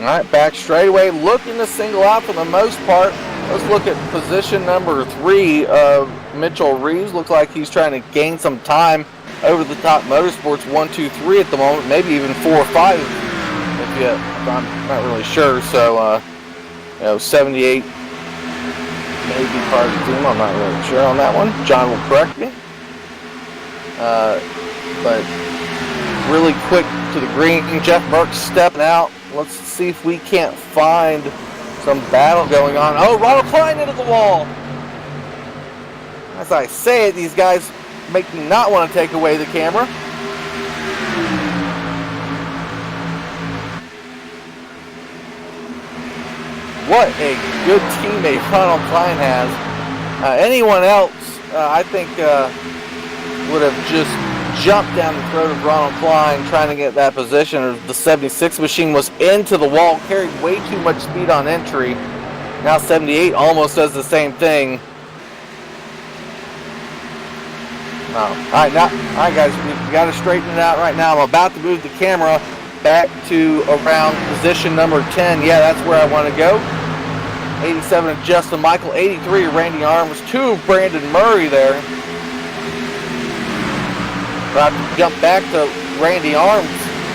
Alright, back straightaway, looking to single out for the most part. Let's look at position number 3 of Mitchell Reeves. Looks like he's trying to gain some time Over the Top Motorsports 1, 2, 3 at the moment, maybe even 4 or 5 if I'm not really sure. So, 78 maybe part of the team. I'm not really sure on that one. John will correct me. But really quick to the green. Jeff Burke stepping out. Let's see if we can't find some battle going on. Oh, Ronald Klein into the wall. As I say it, these guys make me not want to take away the camera. What a good teammate Ronald Klein has. Anyone else, I think, would have just jumped down the throat of Ronald Klein trying to get that position. The 76 machine was into the wall, carried way too much speed on entry. Now 78 almost does the same thing. All right, guys, we got to straighten it out right now. I'm about to move the camera back to around position number 10. Yeah, that's where I want to go. 87 of Justin Michael, 83 of Randy Arms, 2 of Brandon Murray there. About to jump back to Randy Arms.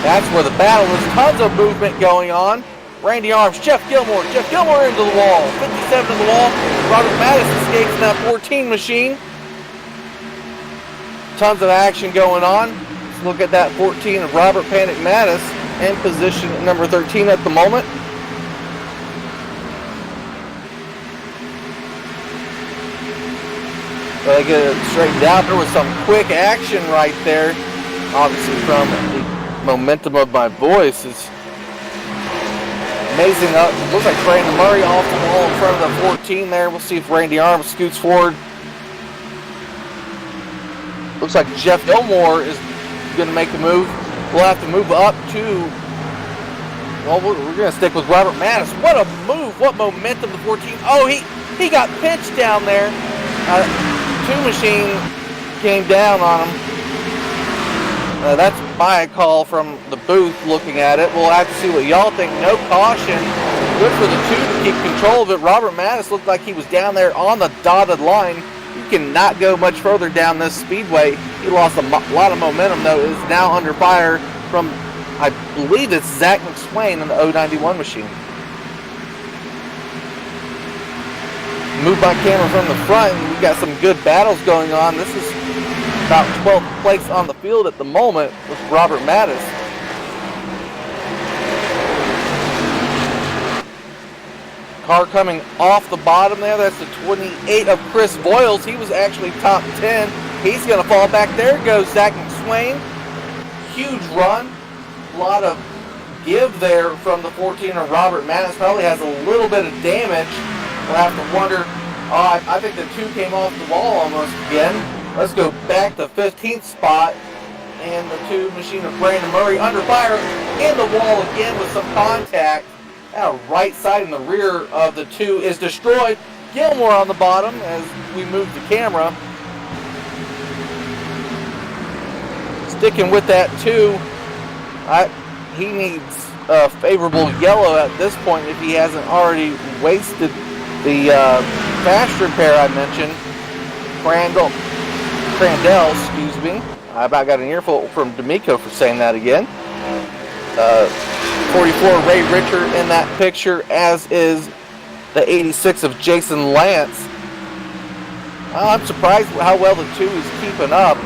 That's where the battle is. Tons of movement going on. Randy Arms, Jeff Gilmore into the wall. 57 to the wall. Robert Mattis escapes in that 14 machine. Tons of action going on. Let's look at that 14 of Robert Panic Mattis in position number 13 at the moment. Well, they get it straightened out. There was some quick action right there. Obviously from the momentum of my voice. It's amazing. Looks like Brandon Murray off the wall in front of the 14 there. We'll see if Randy Arms scoots forward. Looks like Jeff Gilmore is going to make a move. We'll have to move up to... Well, we're going to stick with Robert Mattis. What a move. What momentum, the 14. Oh, he got pinched down there. 2 machine came down on him. That's my call from the booth looking at it. We'll have to see what y'all think. No caution. Good for the 2 to keep control of it. Robert Mattis looked like he was down there on the dotted line. You cannot go much further down this speedway. He lost a lot of momentum, though. Is now under fire from, I believe it's Zach McSwain in the 091 machine. Move my camera from the front, and we've got some good battles going on. This is about 12th place on the field at the moment with Robert Mattis. car coming off the bottom there. That's the 28 of Chris Boyles. He was actually top 10. He's going to fall back. There goes Zach McSwain. Huge run. A lot of give there from the 14 of Robert Maddox. Probably has a little bit of damage. We'll have to wonder. I think the 2 came off the wall almost again. Let's go back to 15th spot. And the 2 machine of Brandon Murray under fire in the wall again with some contact. Our right side and the rear of the 2 is destroyed. Gilmore on the bottom as we move the camera. Sticking with that 2. He needs a favorable yellow at this point if he hasn't already wasted the fast repair I mentioned. Crandell, excuse me. I about got an earful from D'Amico for saying that again. 44 Ray Richard in that picture, as is the 86 of Jason Lance. I'm surprised how well the 2 is keeping up.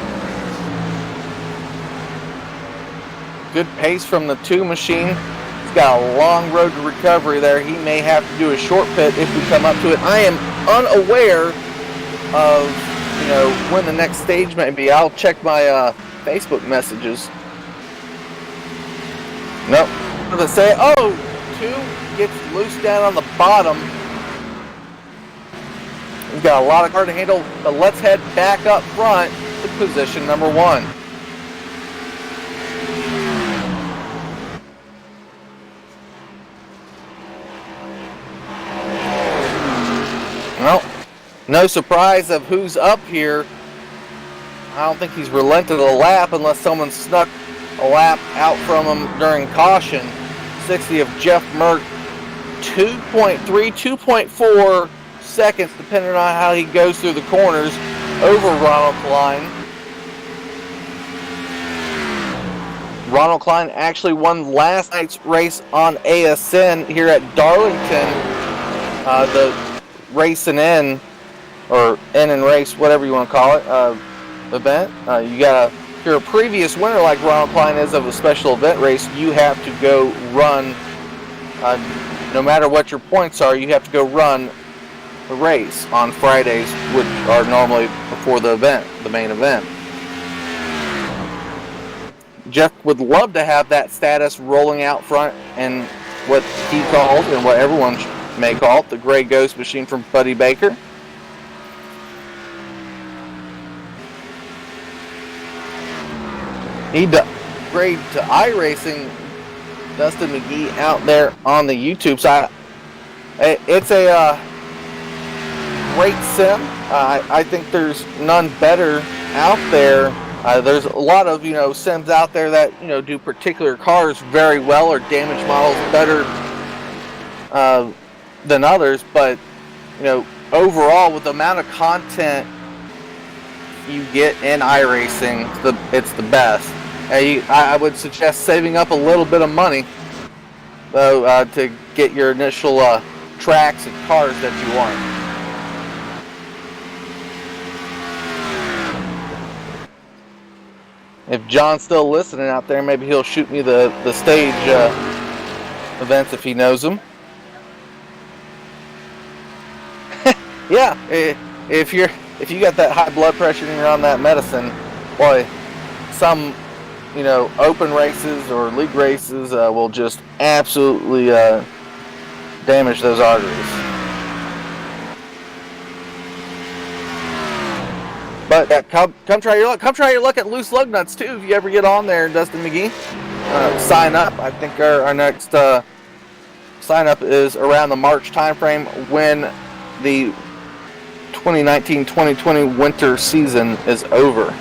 Good pace from the 2 machine. He's got a long road to recovery there. He may have to do a short pit if we come up to it. I am unaware of when the next stage may be. I'll check my Facebook messages. Nope. They say, 2 gets loose down on the bottom. We've got a lot of car to handle, but let's head back up front to position number 1. Well, no surprise of who's up here. I don't think he's relented a lap unless someone snuck a lap out from him during caution. 60 of Jeff Merck, 2.3, 2.4 seconds, depending on how he goes through the corners, over Ronald Klein. Ronald Klein actually won last night's race on ASN here at Darlington. The Racing In, or In and Race, whatever you want to call it, event. You gotta, if you're a previous winner like Ronald Klein is of a special event race, you have to go run, no matter what your points are, you have to go run the race on Fridays, which are normally before the event, the main event. Jeff would love to have that status rolling out front and what he called, and what everyone may call it, the Gray Ghost machine from Buddy Baker. He upgraded to iRacing, Dustin McGee out there on the YouTube side. It's a great sim. I think there's none better out there. There's a lot of sims out there that do particular cars very well or damage models better than others, but overall with the amount of content you get in iRacing, it's the best. I would suggest saving up a little bit of money though to get your initial tracks and cars that you want. If John's still listening out there, maybe he'll shoot me the stage events if he knows them. Yeah, if you got that high blood pressure and you're on that medicine, boy, some open races or league races will just absolutely damage those arteries. But yeah, come try your luck. Come try your luck at Loose Lug Nuts too. If you ever get on there, Dustin McGee, sign up. I think our next sign up is around the March timeframe when the 2019-2020 winter season is over.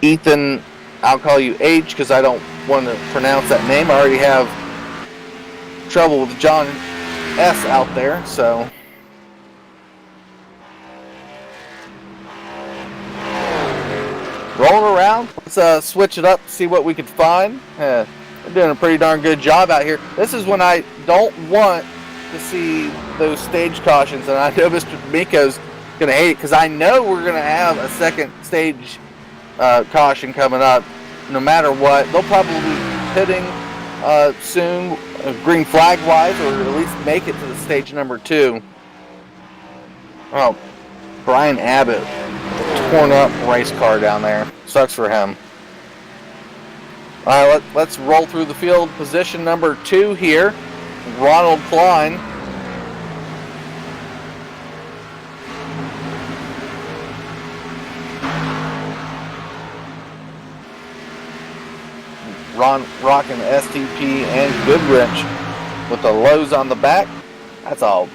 Ethan, I'll call you H because I don't want to pronounce that name. I already have trouble with John S out there, so. Rolling around, let's switch it up, see what we can find. We're doing a pretty darn good job out here. This is when I don't want to see those stage cautions, and I know Mr. D'Amico's going to hate it because I know we're going to have a second stage caution coming up. No matter what, they'll probably be pitting soon, green flag wise, or at least make it to the stage number 2. Oh, Brian Abbott, torn up race car down there. Sucks for him. All right, let's roll through the field. Position number 2 here, Ronald Klein. Rocking STP and Goodrich with the lows on the back. That's a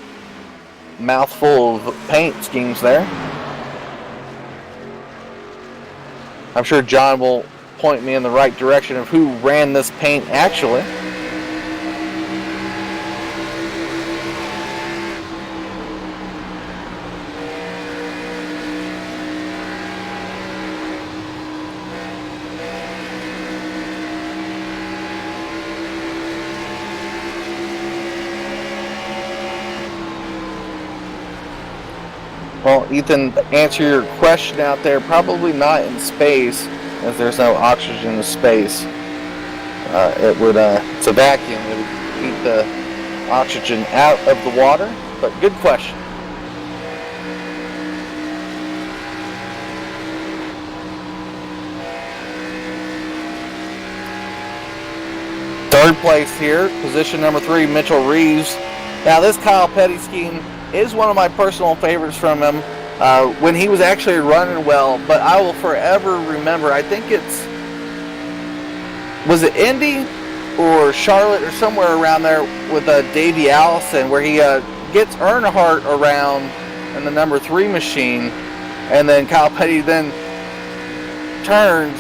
mouthful of paint schemes there. I'm sure John will point me in the right direction of who ran this paint actually. Well, Ethan, to answer your question out there, probably not in space, as there's no oxygen in space. It's a vacuum. It would keep the oxygen out of the water, but good question. Third place here, position number 3, Mitchell Reeves. Now this Kyle Petty scheme is one of my personal favorites from him when he was actually running well, but I will forever remember, I think was it Indy or Charlotte or somewhere around there with Davey Allison, where he gets Earnhardt around in the number 3 machine, and then Kyle Petty then turns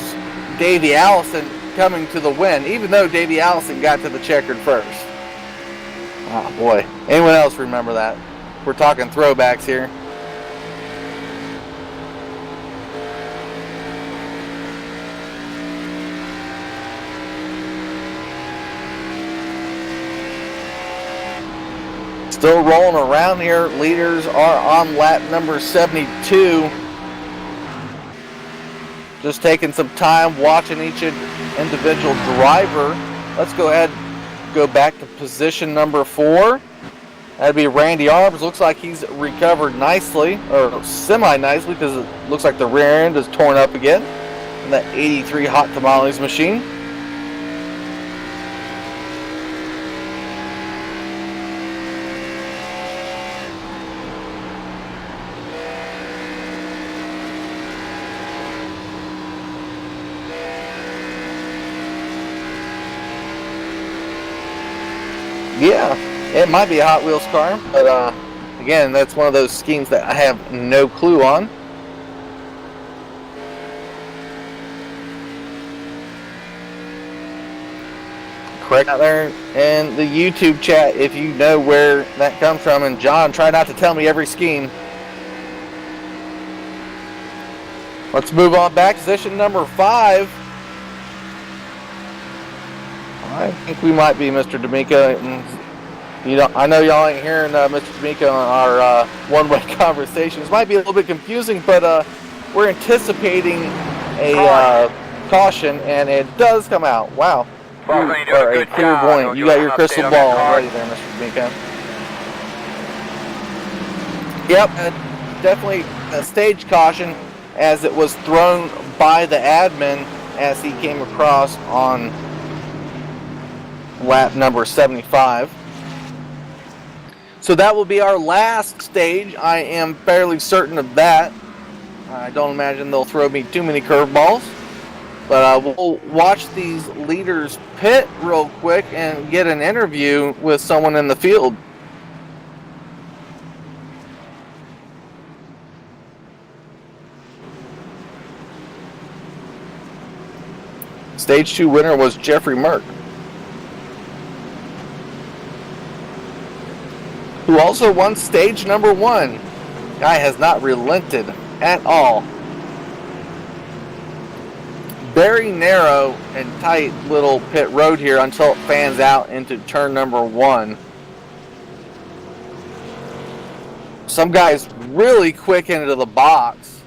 Davey Allison coming to the win, even though Davey Allison got to the checkered first. Oh boy, anyone else remember that? We're talking throwbacks here. Still rolling around here. Leaders are on lap number 72. Just taking some time watching each individual driver. Let's go ahead and go back to position number 4. That'd be Randy Arms. Looks like he's recovered nicely, or semi-nicely, because it looks like the rear end is torn up again in that 83 Hot Tamales machine. Yeah, it might be a Hot Wheels car, but again, that's one of those schemes that I have no clue on. Correct out there in the YouTube chat if you know where that comes from. And John, try not to tell me every scheme. Let's move on back. Position number 5. I think we might be Mr. D'Amico. And I know y'all ain't hearing Mr. D'Amico on our one-way conversations. Might be a little bit confusing, but we're anticipating a caution, and it does come out. Wow. You are a clairvoyant. You got your crystal ball ready there, Mr. D'Amico. Yep, definitely a stage caution, as it was thrown by the admin as he came across on lap number 75. So that will be our last stage. I am fairly certain of that. I don't imagine they'll throw me too many curveballs. But we'll watch these leaders pit real quick and get an interview with someone in the field. Stage 2 winner was Jeffrey Merck, who also won stage number 1. Guy has not relented at all. Very narrow and tight little pit road here until it fans out into turn number 1. Some guys really quick into the box.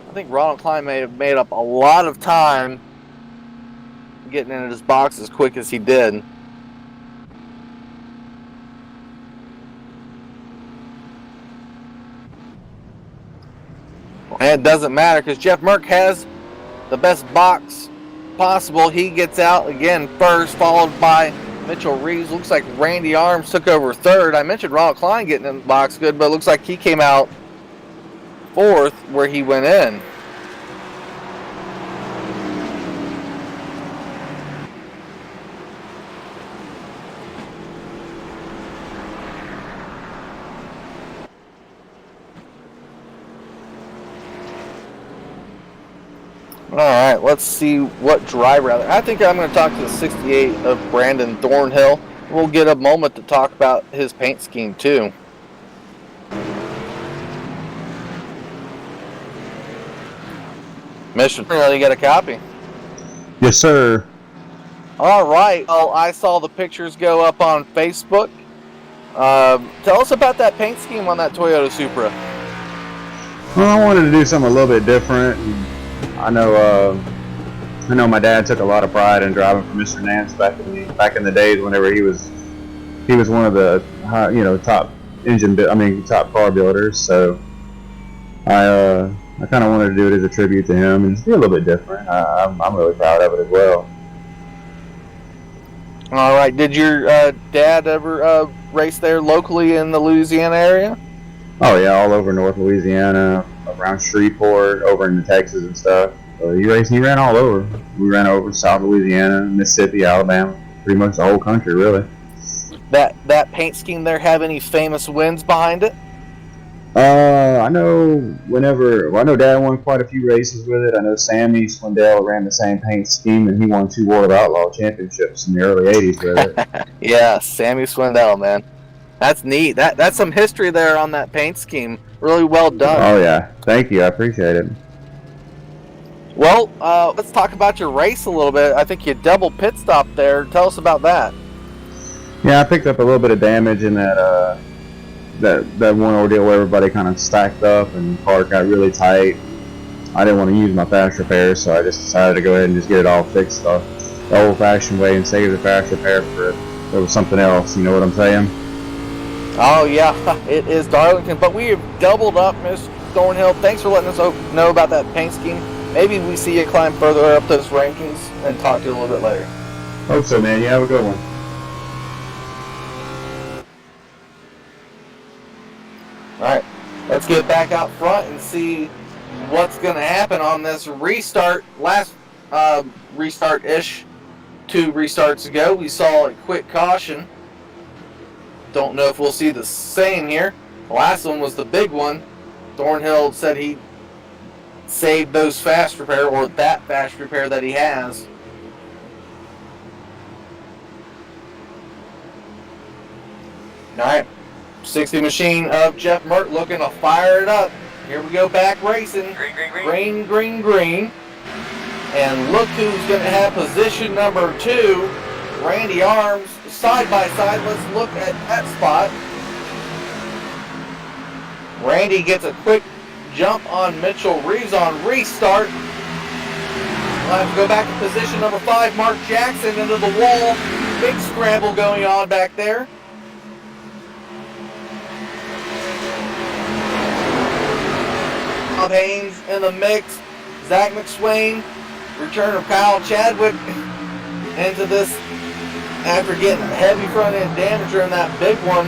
I think Ronald Klein may have made up a lot of time getting into his box as quick as he did. And it doesn't matter because Jeff Merck has the best box possible. He gets out again first, followed by Mitchell Reeves. Looks like Randy Arms took over third. I mentioned Ronald Klein getting in the box good, but it looks like he came out fourth where he went in. All right, let's see what driver. I think I'm going to talk to the 68 of Brandon Thornhill. We'll get a moment to talk about his paint scheme too. Mr. Thornhill, you got a copy? Yes, sir. All right. Well, I saw the pictures go up on Facebook. Tell us about that paint scheme on that Toyota Supra. Well, I wanted to do something a little bit different. I know my dad took a lot of pride in driving for Mr. Nance back in the days whenever he was one of the top car builders. So I kind of wanted to do it as a tribute to him and just be a little bit different. I'm really proud of it as well. All right. Did your dad ever race there locally in the Louisiana area? Oh yeah, all over North Louisiana, around Shreveport, over into Texas and stuff. So he ran all over. We ran over South Louisiana, Mississippi, Alabama, pretty much the whole country, really. That paint scheme there have any famous wins behind it? I know Dad won quite a few races with it. I know Sammy Swindell ran the same paint scheme, and he won 2 World Outlaw championships in the early '80s with it. Yeah, Sammy Swindell, man. That's neat. That's some history there on that paint scheme. Really well done. Oh yeah, thank you. I appreciate it. Well, let's talk about your race a little bit. I think you double pit stop there. Tell us about that. Yeah, I picked up a little bit of damage in that one ordeal where everybody kind of stacked up and the car got really tight. I didn't want to use my fast repair, so I just decided to go ahead and just get it all fixed the old-fashioned way and save the fast repair for something else. You know what I'm saying? Oh yeah, it is Darlington, but we have doubled up, Miss Thornhill. Thanks for letting us know about that paint scheme. Maybe we see you climb further up those rankings and talk to you a little bit later. Hope so, man. You have a good one. All right, let's get back out front and see what's going to happen on this restart. Last restart-ish, 2 restarts ago, we saw a quick caution. Don't know if we'll see the same here. The last one was the big one. Thornhill said he saved those fast repair, or that fast repair that he has. All right, 60 machine of Jeff Mert looking to fire it up. Here we go, back racing. Green, green, green. Green, green, green. And look who's going to have position number 2. Randy Arms, side by side. Let's look at that spot. Randy gets a quick jump on Mitchell Reeves on restart. We'll have to go back to position number 5. Mark Jackson into the wall. Big scramble going on back there. Bob Haynes in the mix. Zach McSwain. Return of Kyle Chadwick into this after getting heavy front end damage during that big one.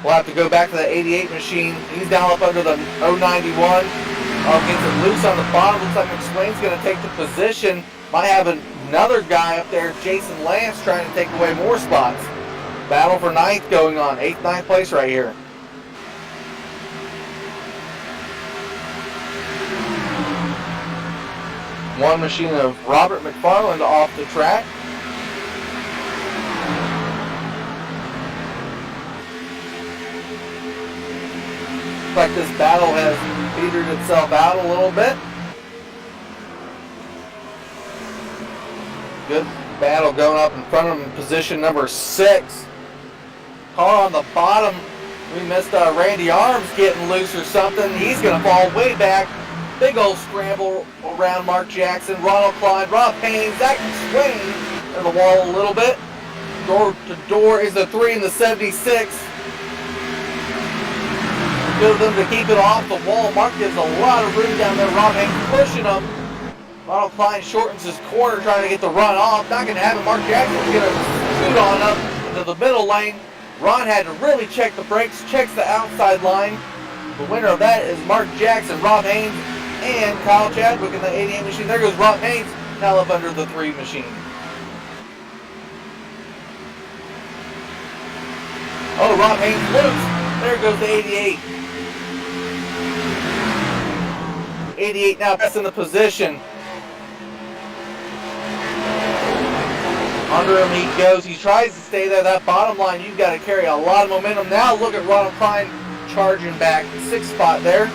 We'll have to go back to the 88 machine. He's down up under the 091. Gets it loose on the bottom. Looks like McSwain's going to take the position. Might have another guy up there, Jason Lance, trying to take away more spots. Battle for 9th going on. 8th, 9th place right here. One machine of Robert McFarland off the track. Looks like this battle has petered itself out a little bit. Good battle going up in front of him in position number 6. Car on the bottom. We missed Randy Arms getting loose or something. He's going to fall way back. Big old scramble around Mark Jackson, Ronald Klein, Rob Haynes, Zach McSwain in the wall a little bit. Door to door is the 3 and the 76. Good of them to keep it off the wall. Mark gives a lot of room down there. Rob Haynes pushing him. Ronald Klein shortens his corner trying to get the run off. Not going to have it. Mark Jackson's going to shoot on up into the middle lane. Ron had to really check the brakes, checks the outside line. The winner of that is Mark Jackson, Rob Haynes, and Kyle Chadwick in the 88 machine. There goes Rob Haynes, now up under the 3 machine. Oh, Rob Haynes loose. There goes the 88. 88 now that's in the position. Under him he goes. He tries to stay there. That bottom line, you've got to carry a lot of momentum. Now look at Ronald Klein charging back. 6th spot there.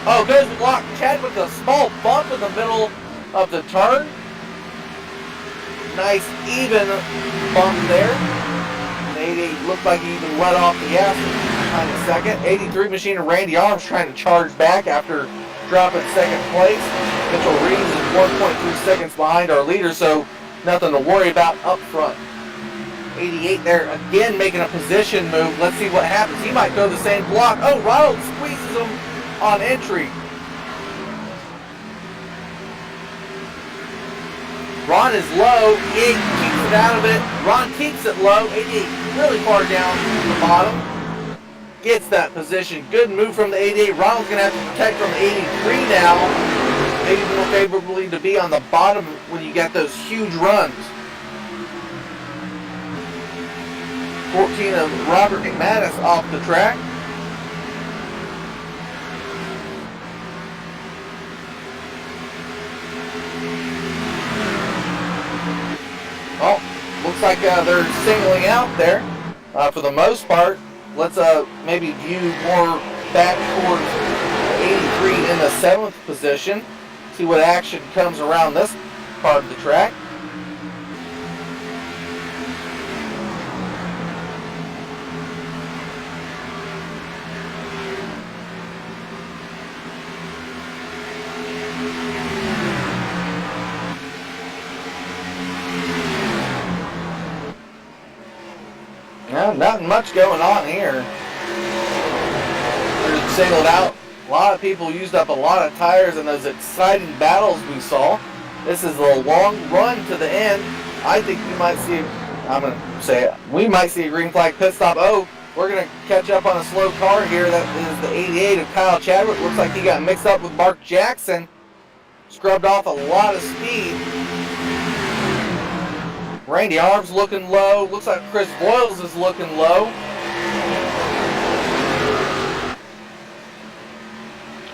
Oh, goes the block. Chad with a small bump in the middle of the turn. Nice even bump there. And 88 looked like he even let off the gas behind the second. 83 machine of Randy Arms trying to charge back after dropping 2nd place. Mitchell Reeves is 1.3 seconds behind our leader, so nothing to worry about up front. 88 there again making a position move. Let's see what happens. He might go the same block. Oh, Ronald squeezes him on entry. Ron is low. 88 keeps it out of it. Ron keeps it low. 88 really far down the bottom. Gets that position. Good move from the 88. Ronald's going to have to protect from the 83 now. Maybe more favorably to be on the bottom when you get those huge runs. 14 of Robert McManus off the track. Well, looks like they're singling out there for the most part. Let's maybe view more back towards 83 in the 7th position. See what action comes around this part of the track. No, nothing much going on here. They're singled out. A lot of people used up a lot of tires in those exciting battles we saw. This is a long run to the end. I think we might see, I'm going to say it, we might see a green flag pit stop. Oh, we're going to catch up on a slow car here. That is the 88 of Kyle Chadwick. Looks like he got mixed up with Mark Jackson. Scrubbed off a lot of speed. Randy Arms looking low. Looks like Chris Boyles is looking low.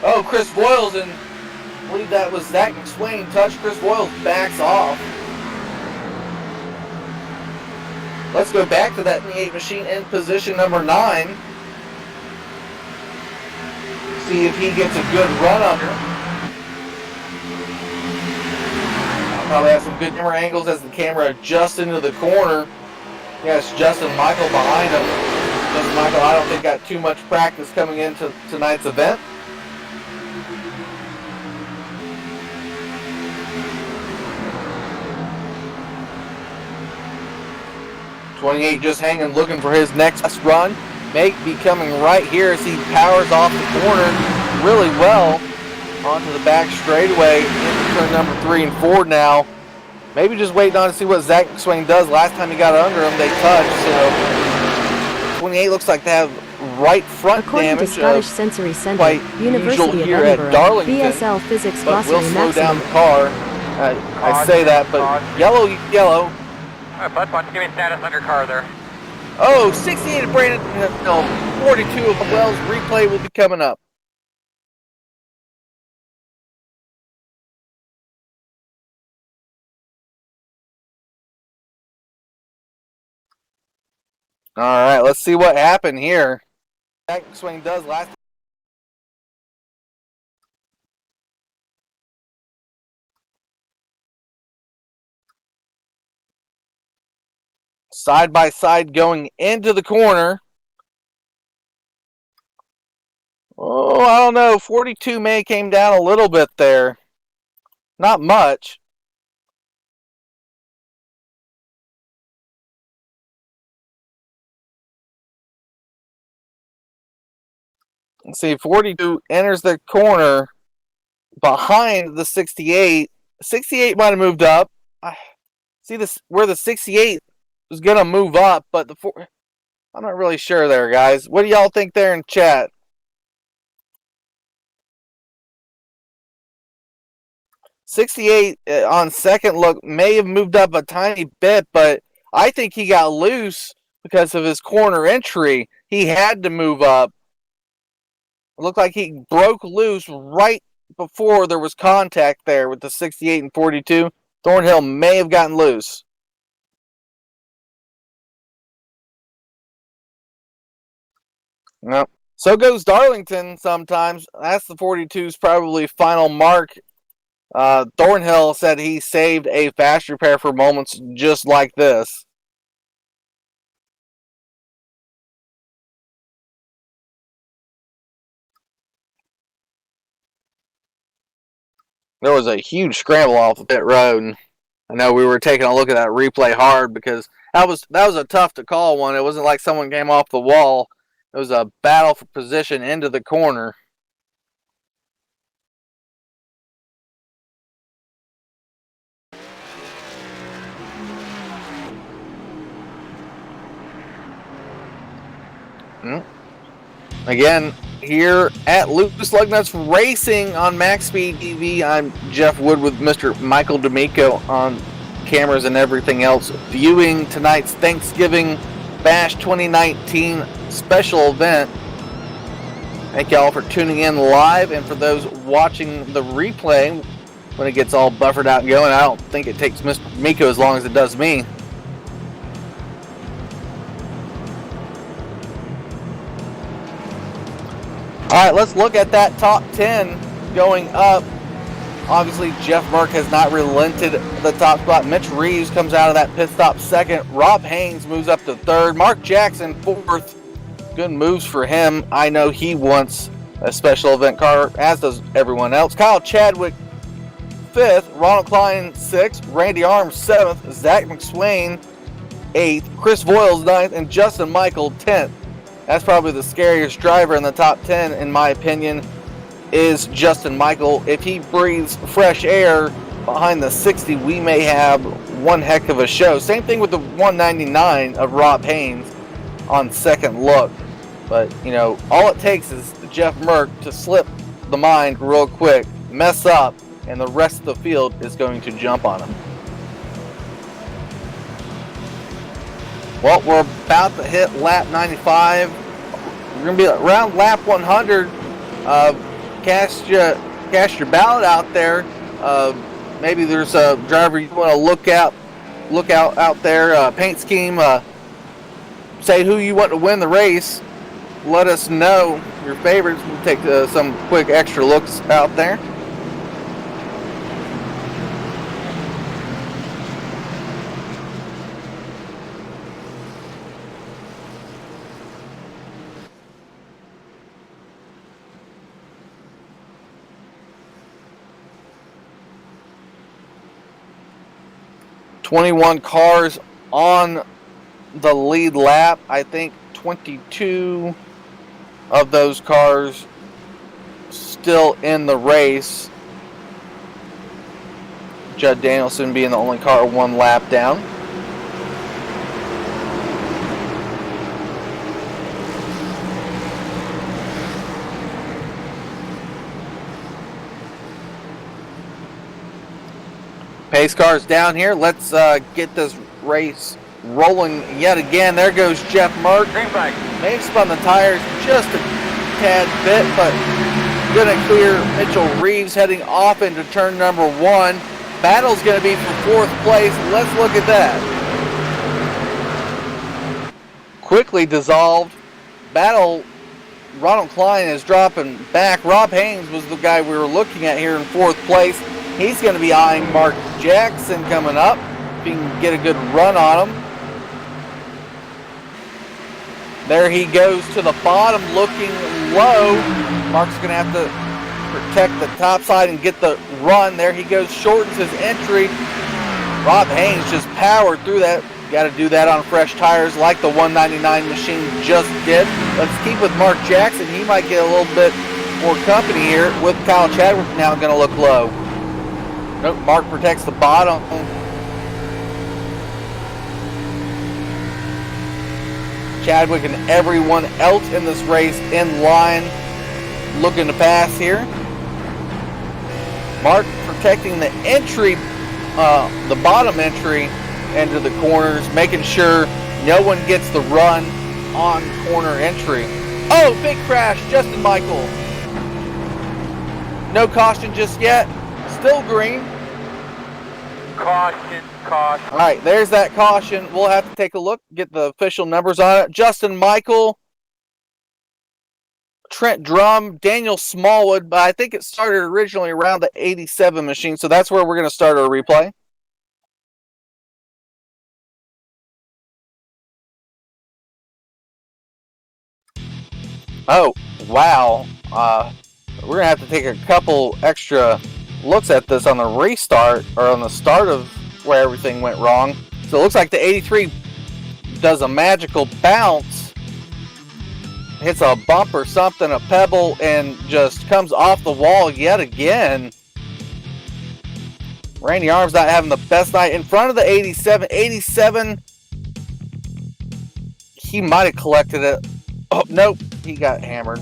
Oh, Chris Boyles, and I believe that was Zach McSwain touch. Chris Boyles backs off. Let's go back to that 88 machine in position number 9. See if he gets a good run under. I'll probably have some good camera angles as the camera adjusts into the corner. Yes, Justin Michael behind him. Justin Michael, I don't think got too much practice coming into tonight's event. .28 just hanging, looking for his next run. May be coming right here as he powers off the corner really well onto the back straightaway into turn number 3 and 4 now. Maybe just waiting on to see what Zach McSwain does. Last time he got under him, they touched. So 28 looks like they have right front According damage. To Scottish Sensory Center, quite University usual of here Edinburgh, at Darlington. BSL Physics But we'll Glossary slow down Maximum. the car. I say that, but yellow. Bud, why don't you give me status on your car there? Oh, 68 of Brandon, no, 42 of Wells. Replay will be coming up. All right, let's see what happened here. Back swing does last. Side by side going into the corner. Oh, I don't know. 42 may came down a little bit there. Not much. Let's see, 42 enters the corner behind the 68. 68 might have moved up. See this where the 68 was going to move up, but I'm not really sure there, guys. What do y'all think there in chat? 68 on second look may have moved up a tiny bit, but I think he got loose because of his corner entry. He had to move up. It looked like he broke loose right before there was contact there with the 68 and 42. Thornhill may have gotten loose. Nope. So goes Darlington sometimes. That's the 42's probably final mark. Thornhill said he saved a fast repair for moments just like this. There was a huge scramble off the pit road. I know we were taking a look at that replay hard because that was a tough to call one. It wasn't like someone came off the wall. It was a battle for position into the corner. Again, here at Loose Lug Nuts Racing on MaxSpeedTV, I'm Jeff Wood with Mr. Michael D'Amico on cameras and everything else, viewing tonight's Thanksgiving Bash 2019 special event. Thank y'all for tuning in live, and for those watching the replay when it gets all buffered out and going. I don't think it takes Mr. D'Amico as long as it does me. Alright, let's look at that top 10 going up. Obviously, Jeff Merck has not relented the top spot. Mitch Reeves comes out of that pit stop second. Rob Haynes moves up to third. Mark Jackson fourth. Good moves for him. I know he wants a special event car, as does everyone else. Kyle Chadwick fifth. Ronald Klein sixth. Randy Arms seventh. Zach McSwain eighth. Chris Voiles ninth. And Justin Michael 10th. That's probably the scariest driver in the top 10, in my opinion, is Justin Michael. If he breathes fresh air behind the 60, we may have one heck of a show. Same thing with the 199 of Rob Haynes on second look. But, you know, all it takes is Jeff Merck to slip the mind real quick, mess up, and the rest of the field is going to jump on him. Well, we're about to hit lap 95. We're going to be around lap 100. Cast your ballot out there. Maybe there's a driver you want to look out there. Paint scheme. Say who you want to win the race. Let us know your favorites. We'll take some quick extra looks out there. .21 cars on the lead lap. I think 22 of those cars still in the race. Judd Danielson being the only car one lap down. Pace cars down here. Let's get this race rolling yet again. There goes Jeff Merck. May have spun the tires just a tad bit, but gonna clear Mitchell Reeves heading off into turn number 1. Battle's gonna be for 4th place. Let's look at that. Quickly dissolved. Battle, Ronald Klein is dropping back. Rob Haynes was the guy we were looking at here in 4th place. He's going to be eyeing Mark Jackson coming up. If he can get a good run on him. There he goes to the bottom, looking low. Mark's going to have to protect the top side and get the run. There he goes, shortens his entry. Rob Haynes just powered through that. Got to do that on fresh tires like the 199 machine just did. Let's keep with Mark Jackson. He might get a little bit more company here with Kyle Chadwick now going to look low. Nope, Mark protects the bottom. Chadwick and everyone else in this race in line looking to pass here. Mark protecting the entry, the bottom entry into the corners, making sure no one gets the run on corner entry. Oh, big crash, Justin Michael. No caution just yet, still green. Caution, caution. All right, there's that caution. We'll have to take a look, get the official numbers on it. Justin Michael, Trent Drum, Daniel Smallwood, but I think it started originally around the 87 machine, so that's where we're going to start our replay. Oh, wow. We're going to have to take a couple extra looks at this on the restart, or on the start of where everything went wrong. So it looks like the 83 does a magical bounce, hits a bump or something, a pebble, and just comes off the wall yet again. Randy Arms not having the best night in front of the 87. 87, he might have collected it. Oh, nope, he got hammered.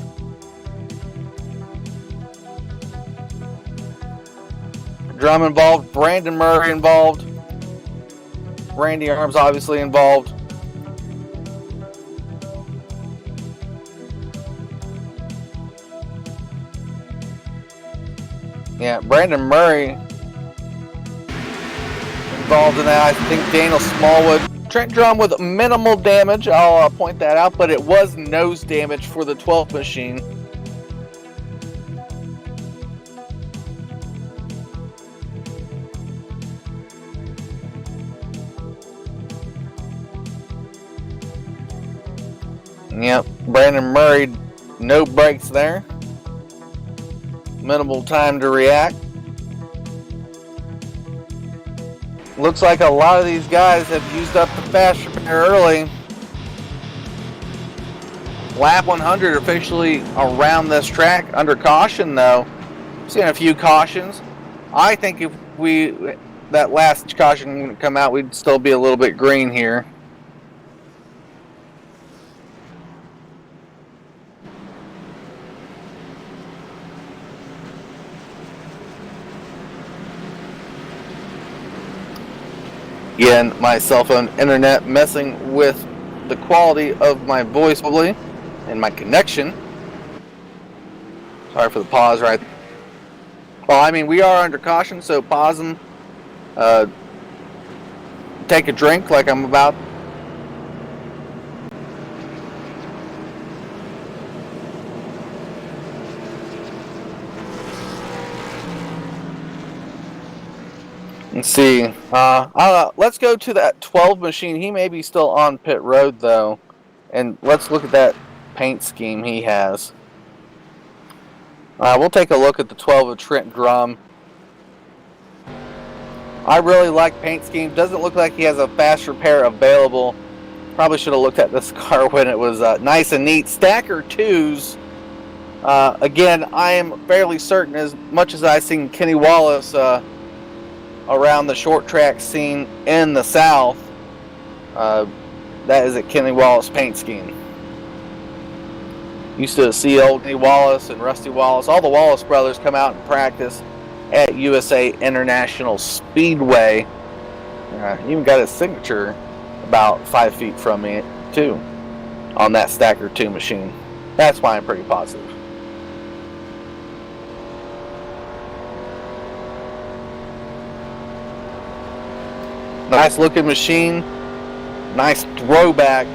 Drum involved, Brandon Murray involved, Randy Arms obviously involved. Yeah, Brandon Murray involved in that. I think Daniel Smallwood. Trent Drum with minimal damage, I'll point that out, but it was nose damage for the 12th machine. Yep, Brandon Murray, no brakes there. Minimal time to react. Looks like a lot of these guys have used up the fast repair early. Lap 100 officially around this track under caution though. Seeing a few cautions. I think if that last caution wouldn't come out, we'd still be a little bit green here. Again, my cell phone internet messing with the quality of my voice probably and my connection. Sorry for the pause right. Well, I mean, we are under caution, so pause and take a drink like I'm about. Let's see. Let's go to that 12 machine. He may be still on pit road though, and let's look at that paint scheme he has. We'll take a look at the 12 of Trent Drum. I really like paint scheme. Doesn't look like he has a fast repair available. Probably should have looked at this car when it was nice and neat. Stacker 2s. Again, I am fairly certain, as much as I've seen Kenny Wallace around the short track scene in the South, that is a Kenny Wallace paint scheme. Used to see old Kenny Wallace and Rusty Wallace, all the Wallace brothers come out and practice at USA International Speedway. Even got his signature about 5 feet from me too on that Stacker 2 machine. That's why I'm pretty positive. Nice looking machine. Nice throwback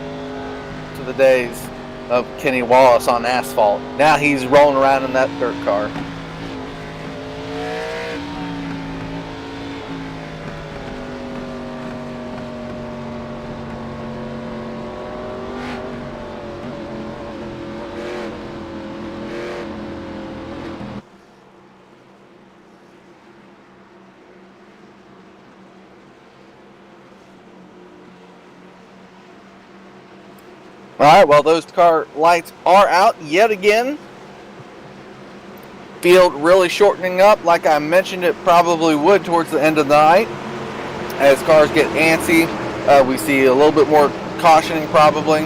to the days of Kenny Wallace on asphalt. Now he's rolling around in that dirt car. Alright, well, those car lights are out yet again. Field really shortening up, like I mentioned it probably would towards the end of the night. As cars get antsy, we see a little bit more cautioning probably.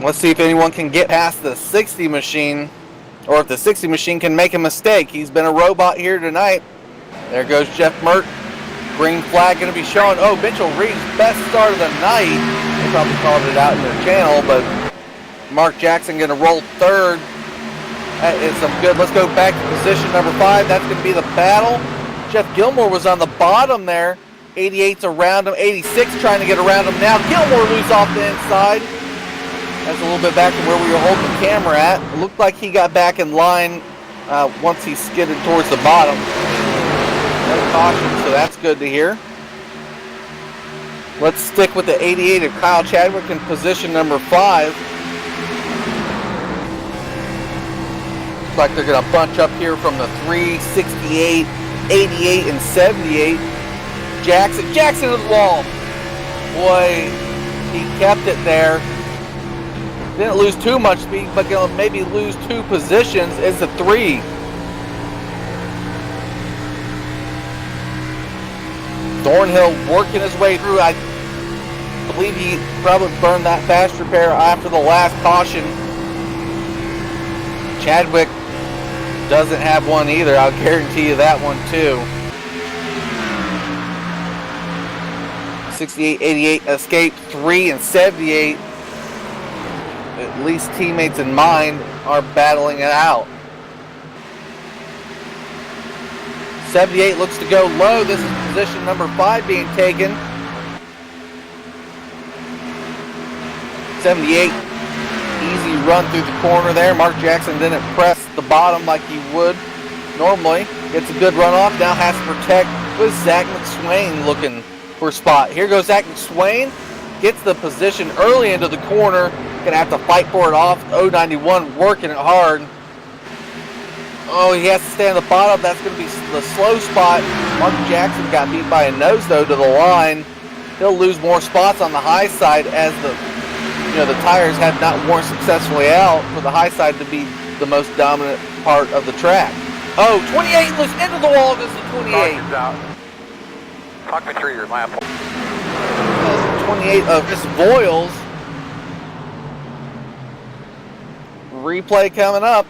Let's see if anyone can get past the 60 machine, or if the 60 machine can make a mistake. He's been a robot here tonight. There goes Jeff Merck. Green flag going to be showing. Oh, Mitchell Reed's best start of the night. They probably called it out in their channel, but Mark Jackson going to roll third. That is some good. Let's go back to position number 5. That's going to be the battle. Jeff Gilmore was on the bottom there. 88's around him. 86 trying to get around him now. Gilmore loose off the inside. That's a little bit back to where we were holding the camera at. It looked like he got back in line once he skidded towards the bottom. No caution, so that's good to hear. Let's stick with the 88 of Kyle Chadwick in position number 5. Looks like they're going to bunch up here from the 3, 68, 88, and 78. Jackson to the wall. Boy, he kept it there. Didn't lose too much speed, but gonna maybe lose 2 positions. Is the 3. Thornhill working his way through. I believe he probably burned that fast repair after the last caution. Chadwick doesn't have one either. I'll guarantee you that one too. 68, 88 escaped. 3 and 78. At least teammates in mind are battling it out. 78 looks to go low. This is position number 5 being taken. 78, easy run through the corner there. Mark Jackson didn't press the bottom like he would normally. Gets a good run off. Now has to protect with Zach McSwain looking for a spot. Here goes Zach McSwain. Gets the position early into the corner. Gonna have to fight for it off. 091 working it hard. Oh, he has to stay on the bottom. That's going to be the slow spot. Mark Jackson got beat by a nose, though, to the line. He'll lose more spots on the high side as the tires have not worn successfully out for the high side to be the most dominant part of the track. Oh, 28 was into the wall. This is 28. Talk me through your lap. 28 of Miss Voiles. Replay coming up.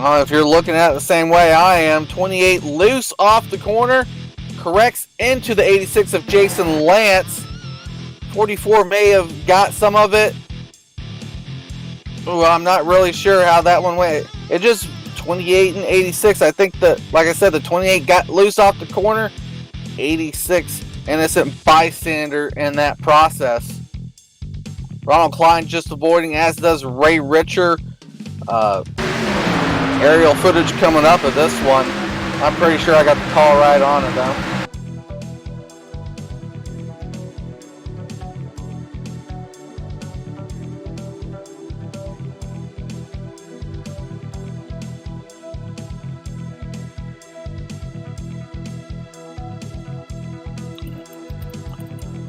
If you're looking at it the same way I am, 28 loose off the corner, corrects into the 86 of Jason Lance. 44 may have got some of it. Ooh, I'm not really sure how that one went. It just 28 and 86. I think that, like I said, the 28 got loose off the corner. 86 innocent bystander in that process. Ronald Klein just avoiding, as does Ray Richer. Aerial footage coming up of this one. I'm pretty sure I got the call right on it though.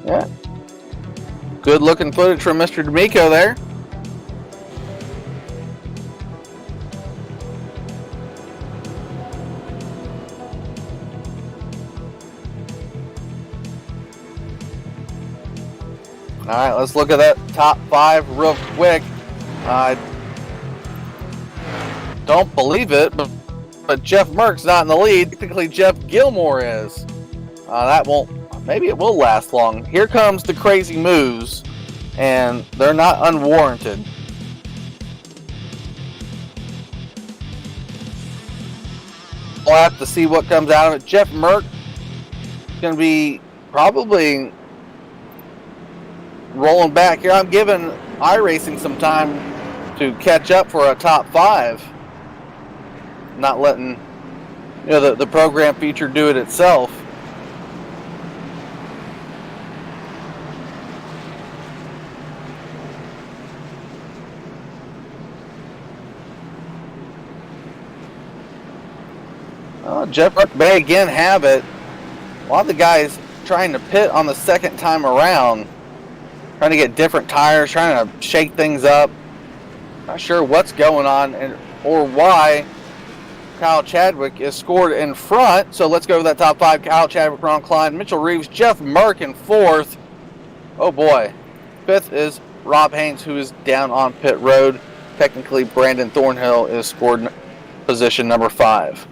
Yeah. Good looking footage from Mr. D'Amico there. All right, let's look at that top 5 real quick. I don't believe it, but Jeff Merck's not in the lead. Technically, Jeff Gilmore is. That won't. Maybe it will last long. Here comes the crazy moves, and they're not unwarranted. We'll have to see what comes out of it. Jeff Merck is going to be probably rolling back here. I'm giving iRacing some time to catch up for a top 5. Not letting the program feature do it itself. Jeff Burke may again have it. A lot of the guys trying to pit on the second time around, trying to get different tires, trying to shake things up. Not sure what's going on or why Kyle Chadwick is scored in front. So let's go to that top 5. Kyle Chadwick, Ron Klein, Mitchell Reeves, Jeff Merck in 4th. Oh boy. 5th is Rob Haynes, who is down on pit road. Technically, Brandon Thornhill is scored position number 5.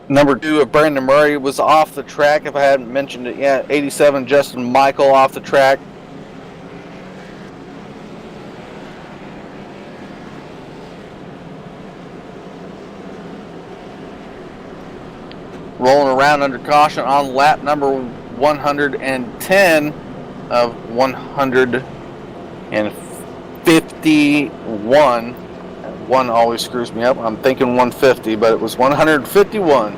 Number 2 of Brandon Murray was off the track, if I hadn't mentioned it yet. 87, Justin Michael off the track. Rolling around under caution on lap number 110 of 151. One always screws me up. I'm thinking 150, but it was 151.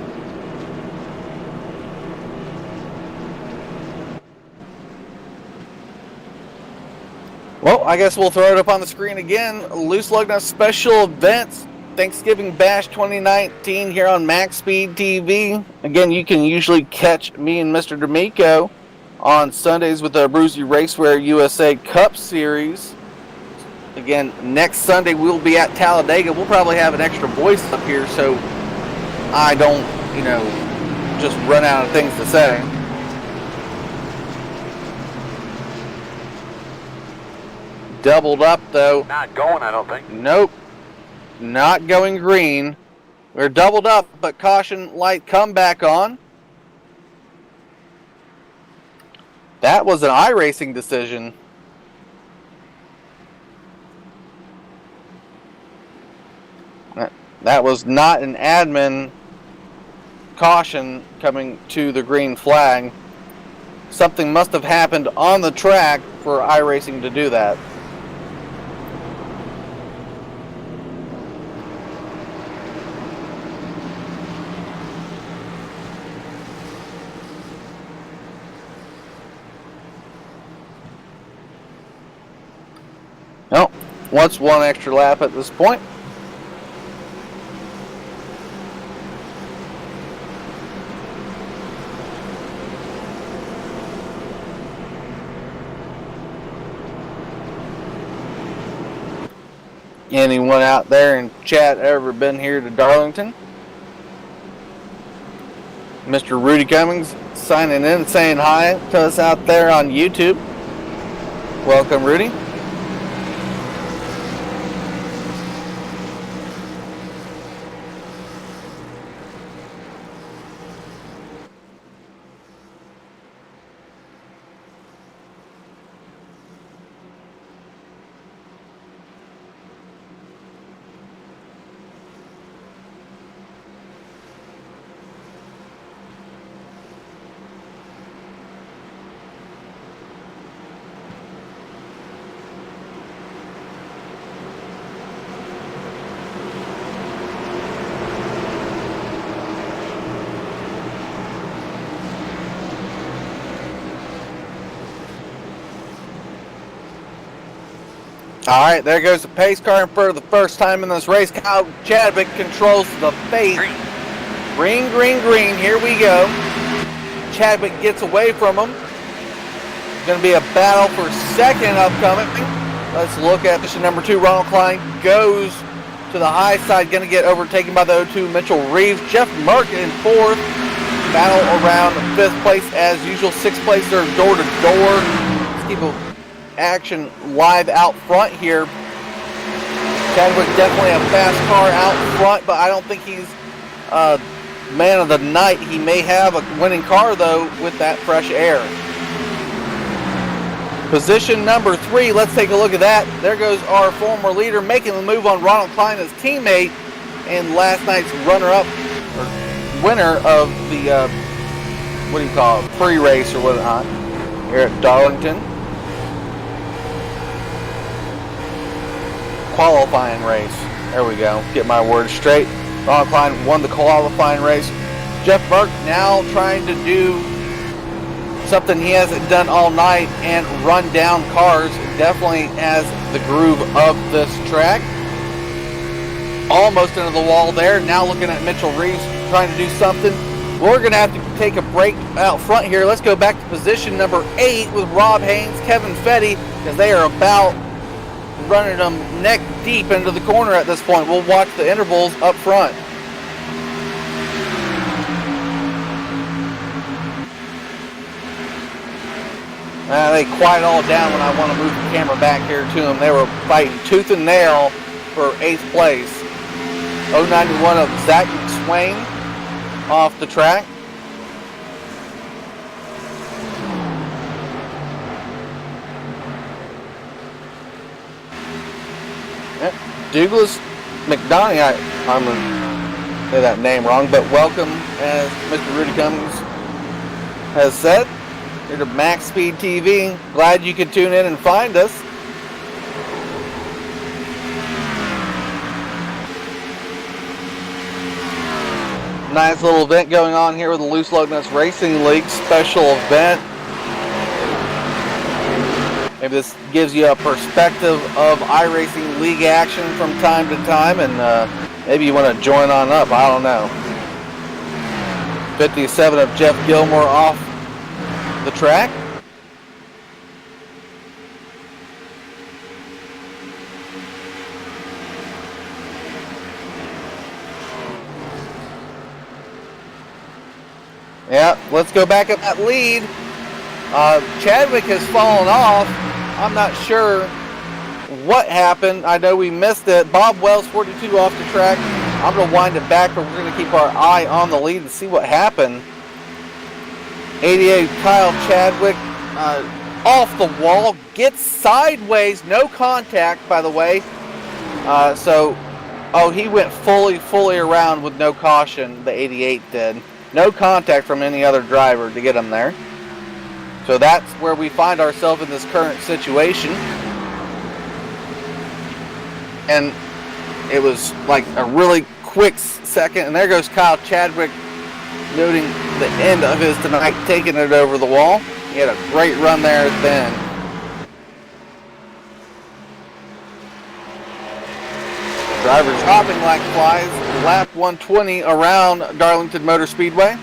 Well, I guess we'll throw it up on the screen again. Loose Lug Nut Special Events Thanksgiving Bash 2019 here on MaxSpeedTV. Again, you can usually catch me and Mr. D'Amico on Sundays with the Brucey Racewear USA Cup Series. Again, next Sunday we'll be at Talladega. We'll probably have an extra voice up here so I don't, just run out of things to say. Doubled up though. Not going, I don't think. Nope. Not going green. We're doubled up, but caution light come back on. That was an iRacing decision. That was not an admin caution coming to the green flag. Something must have happened on the track for iRacing to do that. No, what's one extra lap at this point? Anyone out there in chat ever been here to Darlington? Mr. Rudy Cummings signing in, saying hi to us out there on YouTube. Welcome, Rudy. All right, there goes the pace car for the first time in this race. Kyle Chadwick controls the fate. Green, green, green. Here we go. Chadwick gets away from him. Going to be a battle for second upcoming. Let's look at position number 2. Ronald Klein goes to the high side. Going to get overtaken by the 02 Mitchell Reeves. Jeff Merck in 4th. Battle around 5th place as usual. 6th place are door to door. Let's keep action live out front here. Chadwick definitely a fast car out front, but I don't think he's man of the night. He may have a winning car though with that fresh air. Position number 3, let's take a look at that. There goes our former leader making the move on Ronald Klein, his teammate, and last night's runner-up or winner of the pre-race or whatnot here at Darlington. Qualifying race. There we go. Get my words straight. Ron Klein won the qualifying race. Jeff Burke now trying to do something he hasn't done all night and run down cars. Definitely has the groove of this track. Almost into the wall there. Now looking at Mitchell Reeves trying to do something. We're going to have to take a break out front here. Let's go back to position number 8 with Rob Haynes, Kevin Fetty, because they are about running them neck deep into the corner at this point. We'll watch the intervals up front. They quiet all down when I want to move the camera back here to them. They were fighting tooth and nail for 8th place. 091 of Zach McSwain off the track. Douglas McDonough, I'm going to say that name wrong, but welcome, as Mr. Rudy Cummings has said, here to MaxSpeedTV. Glad you could tune in and find us. Nice little event going on here with the Loose Lug Nuts Racing League special event. Maybe this gives you a perspective of iRacing League action from time to time, and maybe you want to join on up. I don't know. 57 of Jeff Gilmore off the track. Yeah, let's go back up that lead. Chadwick has fallen off. I'm not sure what happened. I know we missed it. Bob Wells, 42 off the track. I'm going to wind it back, but we're going to keep our eye on the lead and see what happened. 88 Kyle Chadwick off the wall, gets sideways, no contact, by the way. He went fully around with no caution, the 88 did. No contact from any other driver to get him there. So that's where we find ourselves in this current situation. And it was like a really quick second. And there goes Kyle Chadwick, noting the end of his tonight, taking it over the wall. He had a great run there at the end. Drivers hopping like flies. Lap 120 around Darlington Motor Speedway.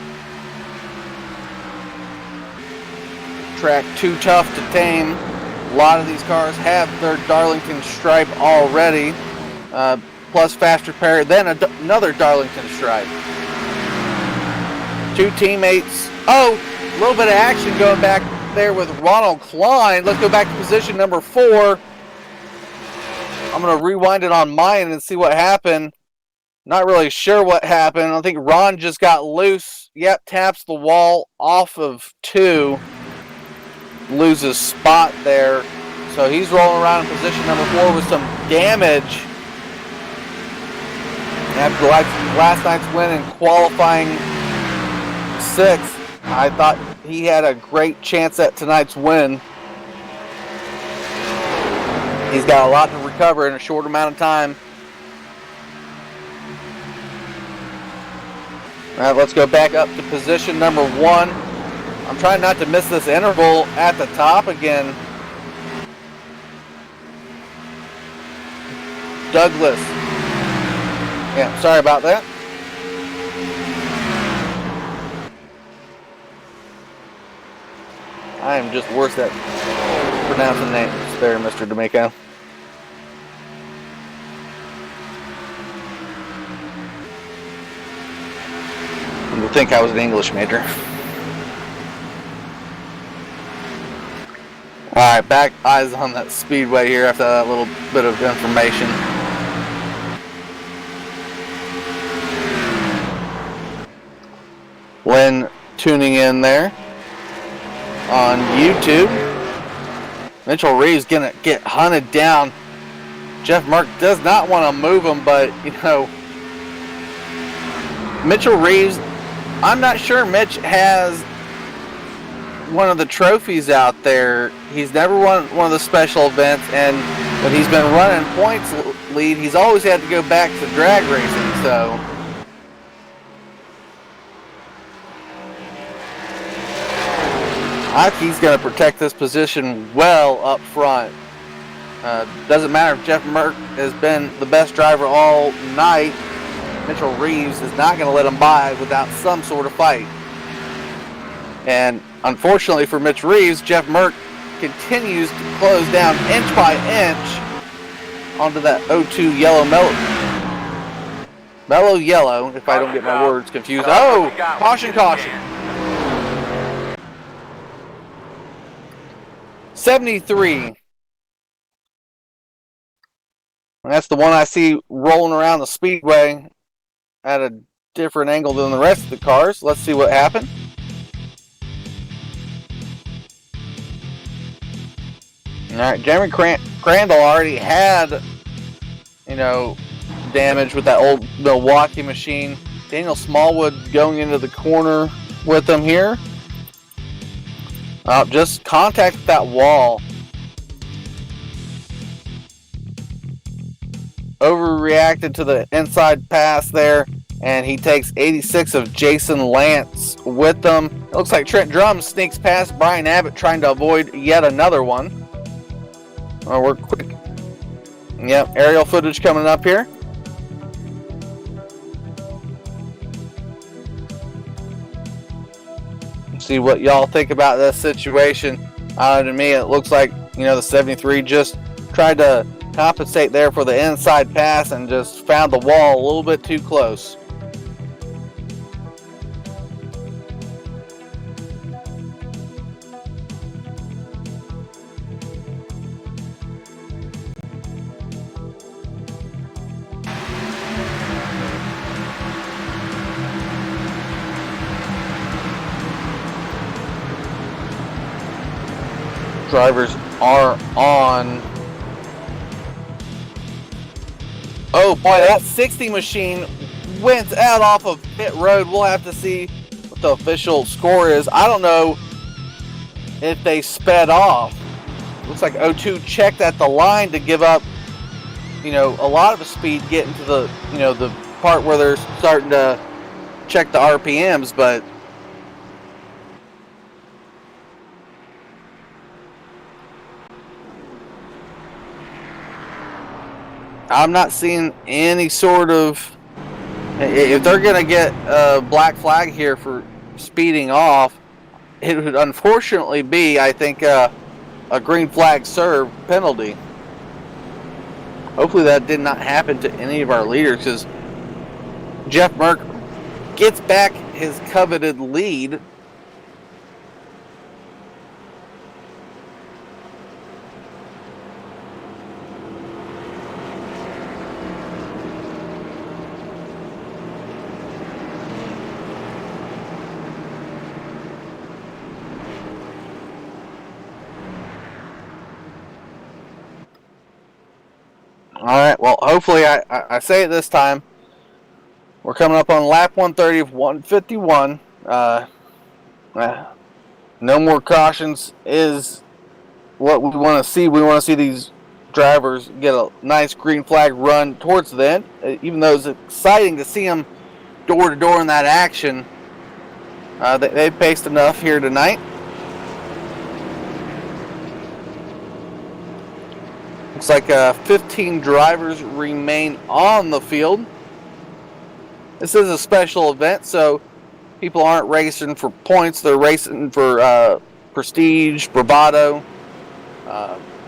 Track too tough to tame. A lot of these cars have their Darlington stripe already, plus fast repair, then another Darlington stripe. Two teammates. Oh, a little bit of action going back there with Ronald Klein. Let's go back to position number 4. I'm going to rewind it on mine and see what happened. Not really sure what happened. I think Ron just got loose. Yep, taps the wall off of 2. Loses spot there. So he's rolling around in position number 4 with some damage. After last night's win in qualifying 6th, I thought he had a great chance at tonight's win. He's got a lot to recover in a short amount of time. All right, let's go back up to position number 1. I'm trying not to miss this interval at the top again. Douglas. Yeah, sorry about that. I am just worse at pronouncing names there, Mr. D'Amico. You would think I was an English major. Alright, back eyes on that speedway here after that little bit of information. When tuning in there on YouTube, Mitchell Reeves gonna get hunted down. Jeff Merck does not want to move him, but you know, Mitchell Reeves, I'm not sure Mitch has one of the trophies out there. He's never won one of the special events, and when he's been running points lead, he's always had to go back to drag racing, so. I think he's going to protect this position well up front. Doesn't matter if Jeff Merck has been the best driver all night. Mitchell Reeves is not going to let him by without some sort of fight. And unfortunately for Mitch Reeves, Jeff Merck continues to close down inch by inch onto that 02 yellow mellow yellow, if I don't get my words confused. Oh, caution, caution. 73. And that's the one I see rolling around the speedway at a different angle than the rest of the cars. Let's see what happened. All right, Jeremy Crandall already had, damage with that old Milwaukee machine. Daniel Smallwood going into the corner with him here. Just contact that wall. Overreacted to the inside pass there, and he takes 86 of Jason Lance with them. It looks like Trent Drum sneaks past Brian Abbott, trying to avoid yet another one. We're quick. Yep, aerial footage coming up here. See what y'all think about this situation. To me, it looks like, the 73 just tried to compensate there for the inside pass and just found the wall a little bit too close. Drivers are on. Oh boy, that 60 machine went out off of pit road. We'll have to see what the official score is. I don't know if they sped off. Looks like 02 checked at the line to give up, a lot of speed getting to the, the part where they're starting to check the RPMs, but I'm not seeing any sort of, if they're going to get a black flag here for speeding off, it would unfortunately be, I think, a green flag serve penalty. Hopefully that did not happen to any of our leaders, because Jeff Merck gets back his coveted lead. All right, well, hopefully I say it this time. We're coming up on lap 130 of 151. No more cautions is what we want to see. We want to see these drivers get a nice green flag run towards the end. Even though it's exciting to see them door to door in that action, they paced enough here tonight. Looks like 15 drivers remain on the field. This is a special event, so people aren't racing for points. They're racing for prestige, bravado,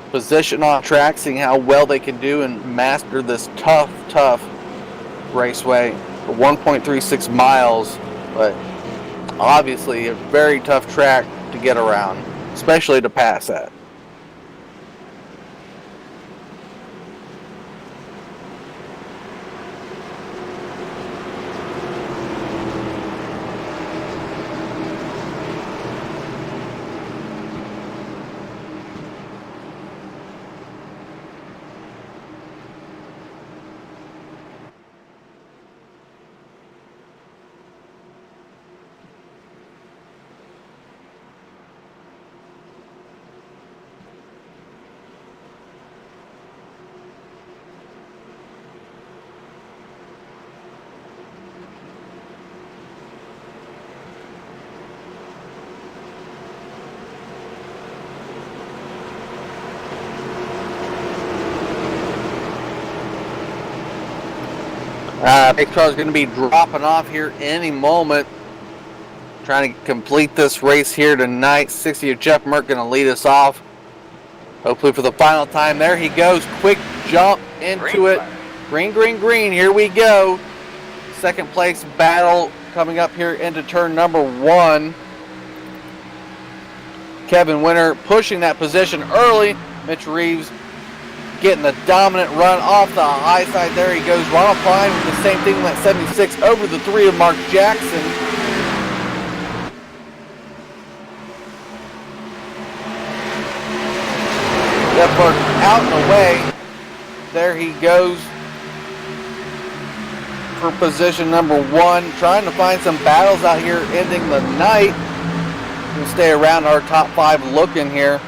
position on track, seeing how well they can do and master this tough raceway. 1.36 miles, but obviously a very tough track to get around, especially to pass at. Big car's going to be dropping off here any moment. Trying to complete this race here tonight. 60 of Jeff Merck going to lead us off. Hopefully for the final time. There he goes. Quick jump into it. Green, green, green. Here we go. Second place battle coming up here into turn number 1. Kevin Winter pushing that position early. Mitch Reeves getting the dominant run off the high side. There he goes. Ronald Pine with the same thing in that 76 over the 3 of Mark Jackson. Jeff out and away. There he goes for position number 1. Trying to find some battles out here ending the night. We'll stay around our top 5 looking here.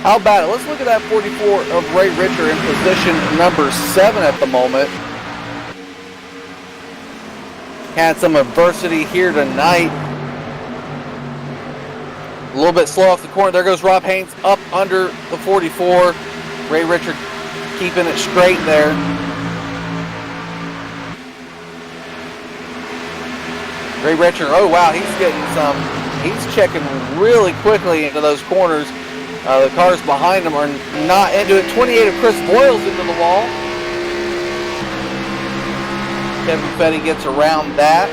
How about it? Let's look at that 44 of Ray Richer in position number 7 at the moment. Had some adversity here tonight. A little bit slow off the corner. There goes Rob Haynes up under the 44. Ray Richer keeping it straight there. Ray Richer, oh wow, he's checking really quickly into those corners. The cars behind him are not into it. 28 of Chris Boyles into the wall. Kevin Fetty gets around that.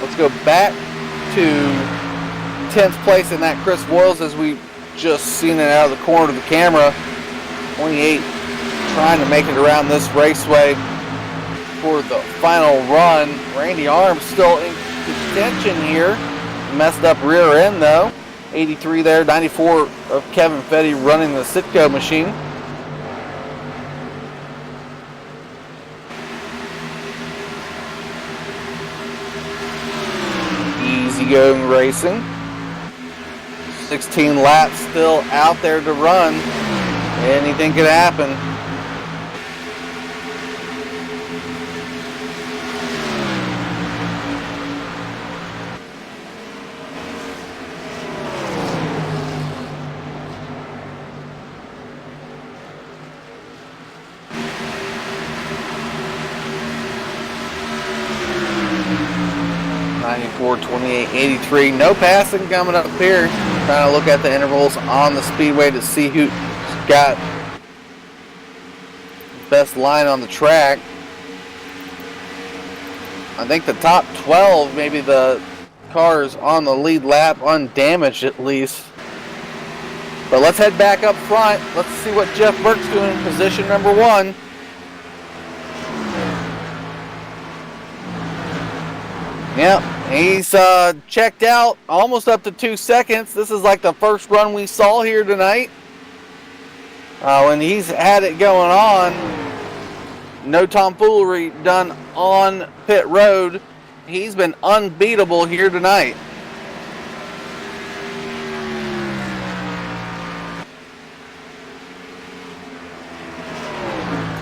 Let's go back to 10th place in that Chris Boyles as we just seen it out of the corner of the camera. 28 trying to make it around this raceway for the final run. Randy Arms still in contention here. Messed up rear end though. 83 there, 94 of Kevin Fetty running the Sitco machine. Easy going racing. 16 laps still out there to run. Anything could happen. .94, 28, 83. No passing coming up here. Trying to look at the intervals on the speedway to see who's got the best line on the track. I think the top 12, maybe the cars on the lead lap undamaged at least. But let's head back up front. Let's see what Jeff Burke's doing in position number 1. Yep, he's checked out almost up to 2 seconds. This is like the first run we saw here tonight. When he's had it going on, no tomfoolery done on pit road. He's been unbeatable here tonight.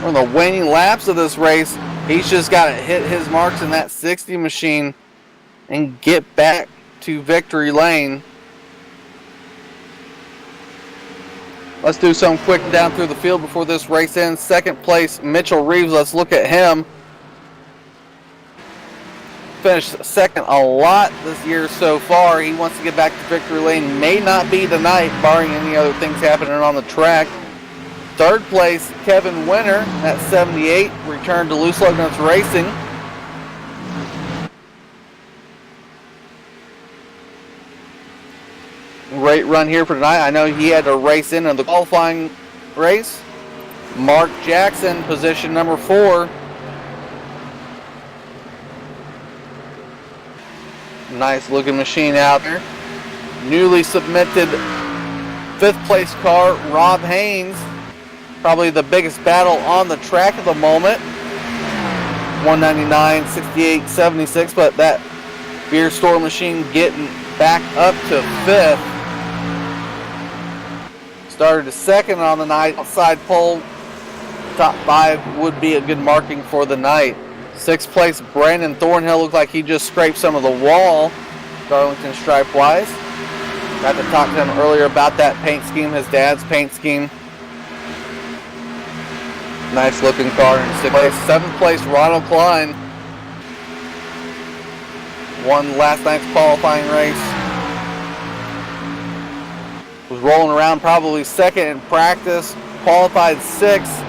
On the waning laps of this race, he's just got to hit his marks in that 60 machine and get back to victory lane. Let's do some quick down through the field before this race ends. Second place, Mitchell Reeves. Let's look at him. Finished second a lot this year so far. He wants to get back to victory lane. May not be tonight, barring any other things happening on the track. Third place, Kevin Winter at 78. Returned to Loose Lug Nuts Racing. Great run here for tonight. I know he had to race in the qualifying race. Mark Jackson, position number 4. Nice looking machine out there. Newly submitted 5th place car, Rob Haynes. Probably the biggest battle on the track at the moment. 199, 68, 76, but that beer store machine getting back up to 5th. Started to 2nd on the night. Outside pole, top 5 would be a good marking for the night. 6th place, Brandon Thornhill. Looked like he just scraped some of the wall, Darlington stripe wise. Got to talk to him earlier about that paint scheme, his dad's paint scheme. Nice looking car in 6th place. 7th place, Ronald Klein. Won last night's qualifying race. Was rolling around probably 2nd in practice. Qualified 6th.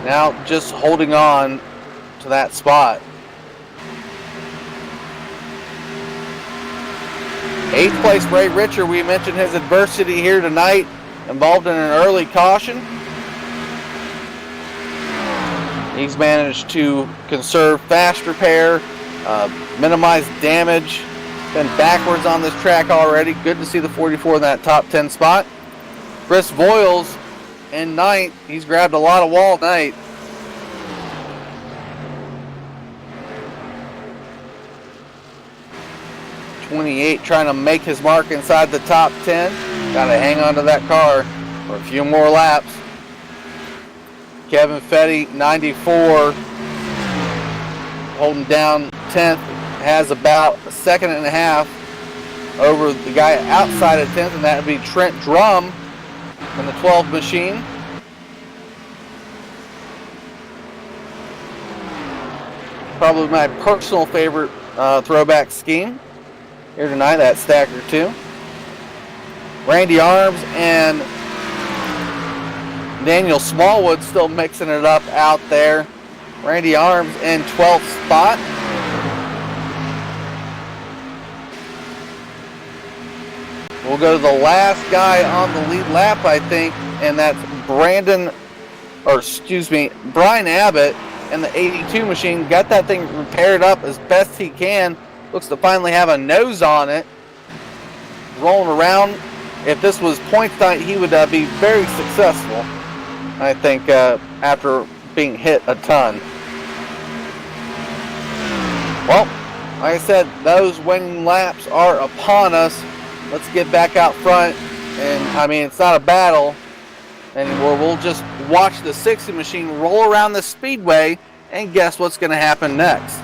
Now just holding on to that spot. 8th place, Ray Richer. We mentioned his adversity here tonight. Involved in an early caution. He's managed to conserve fast repair, minimize damage. Been backwards on this track already. Good to see the 44 in that top 10 spot. Chris Voiles in 9th. He's grabbed a lot of wall tonight. .28 trying to make his mark inside the top 10. Got to hang on to that car for a few more laps. Kevin Fetty, 94, holding down 10th, has about a 1.5 seconds over the guy outside of 10th, and that would be Trent Drum in the 12 machine. Probably my personal favorite throwback scheme here tonight, that Stacker 2. Randy Arms and Daniel Smallwood still mixing it up out there. Randy Arms in 12th spot. We'll go to the last guy on the lead lap, I think, and that's Brian Abbott in the 82 machine. Got that thing repaired up as best he can. Looks to finally have a nose on it. Rolling around. If this was points night, he would be very successful, I think, after being hit a ton. Well, like I said, those winning laps are upon us. Let's get back out front. And, I mean, it's not a battle anymore. We'll just watch the 60 machine roll around the speedway and guess what's going to happen next.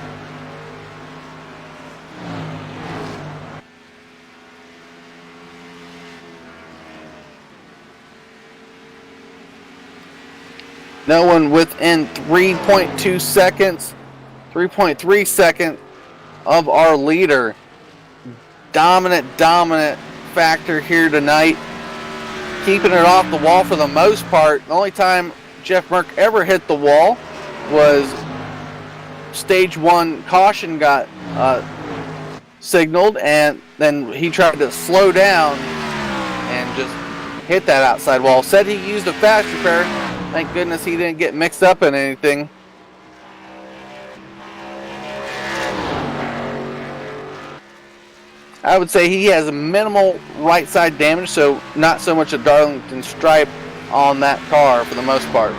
No one within 3.2 seconds, 3.3 seconds of our leader. Dominant factor here tonight. Keeping it off the wall for the most part. The only time Jeff Merck ever hit the wall was stage 1 caution got signaled, and then he tried to slow down and just hit that outside wall. Said he used a fast repair. Thank goodness he didn't get mixed up in anything. I would say he has a minimal right side damage, so not so much a Darlington stripe on that car for the most part.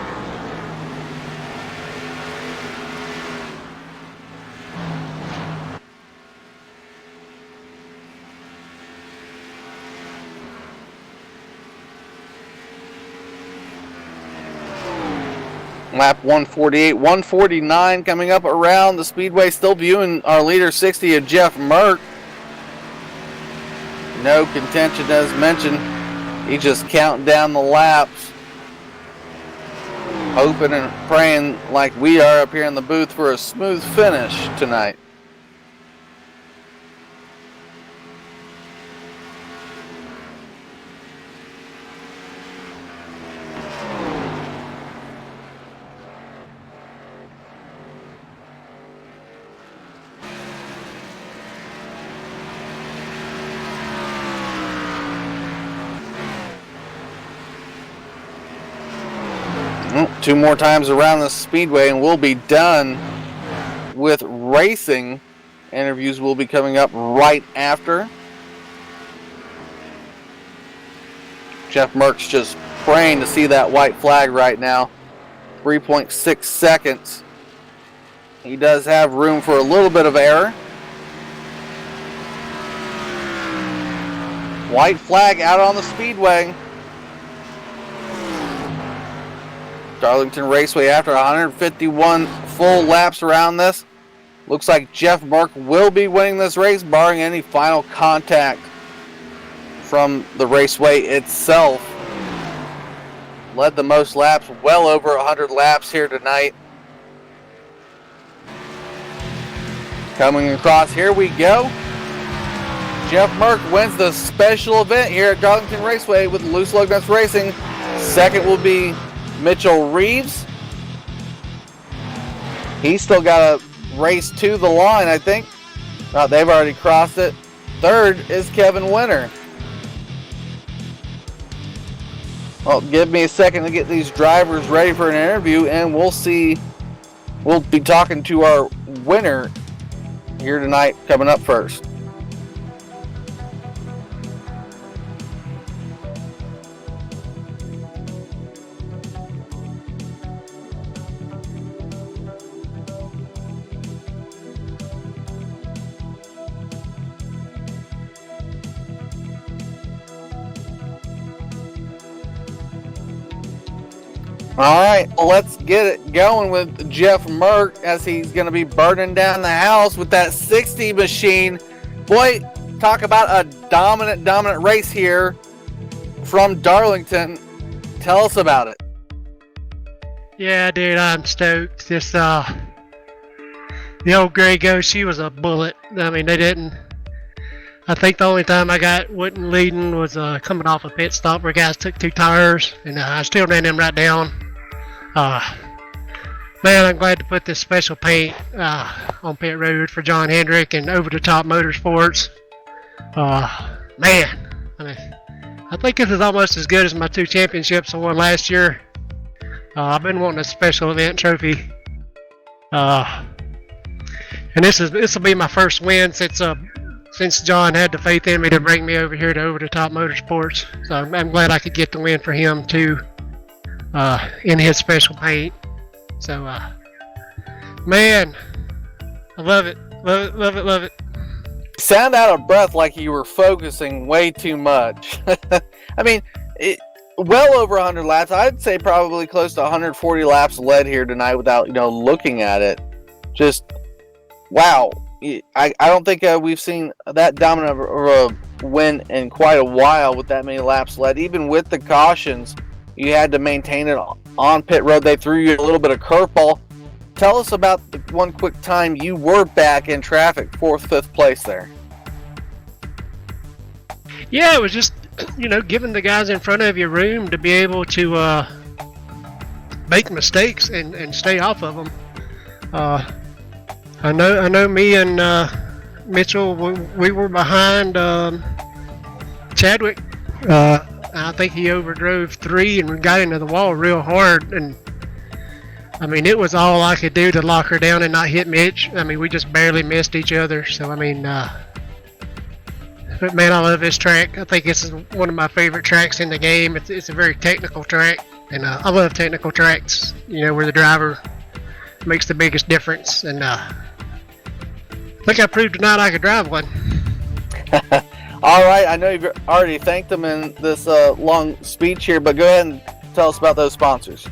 Lap 148, 149 coming up around the speedway. Still viewing our leader 60 of Jeff Merck. No contention as mentioned. He's just counting down the laps. Hoping and praying like we are up here in the booth for a smooth finish tonight. Two more times around the speedway and we'll be done with racing. Interviews will be coming up right after. Jeff Merck's just praying to see that white flag right now. 3.6 seconds. He does have room for a little bit of error. White flag out on the speedway. Darlington Raceway after 151 full laps around this. Looks like Jeff Merck will be winning this race, barring any final contact from the raceway itself. Led the most laps, well over 100 laps here tonight. Coming across, here we go. Jeff Merck wins the special event here at Darlington Raceway with Loose Lug Nuts Racing. Second will be Mitchell Reeves. He's still got a race to the line, I think. They've already crossed it. Third is Kevin Winter. Well, give me a second to get these drivers ready for an interview, and we'll see. We'll be talking to our winner here tonight coming up first. All right, let's get it going with Jeff Merck as he's going to be burning down the house with that 60 machine. Boy, talk about a dominant race here from Darlington. Tell us about it. Yeah, dude, I'm stoked. This, the old Grey Ghost, she was a bullet. I mean, they didn't. I think the only time I wasn't leading was coming off a pit stop where guys took 2 tires, and I still ran them right down. Man, I'm glad to put this special paint on pit road for John Hendrick and Over the Top Motorsports. Man, I mean, I think this is almost as good as my 2 championships I won last year. I've been wanting a special event trophy, and this will be my first win since John had the faith in me to bring me over here to Over the Top Motorsports. So I'm glad I could get the win for him too. In his special paint. So, man, I love it. Love it. Sound out of breath like you were focusing way too much. I mean, well over 100 laps. I'd say probably close to 140 laps led here tonight without, looking at it. Just, wow. I don't think we've seen that dominant of a win in quite a while with that many laps led. Even with the cautions, you had to maintain it on pit road. They threw you a little bit of curveball. Tell us about the one quick time you were back in traffic, 4th, 5th place there. Yeah, it was just, giving the guys in front of you room to be able to make mistakes and stay off of them. I know me and Mitchell, we were behind Chadwick. I think he overdrove 3 and got into the wall real hard, and I mean, it was all I could do to lock her down and not hit Mitch. I mean, we just barely missed each other. So I mean, but man, I love this track. I think it's one of my favorite tracks in the game. It's a very technical track, and I love technical tracks. Where the driver makes the biggest difference, and I think I proved tonight I could drive one. All right, I know you've already thanked them in this long speech here, but go ahead and tell us about those sponsors.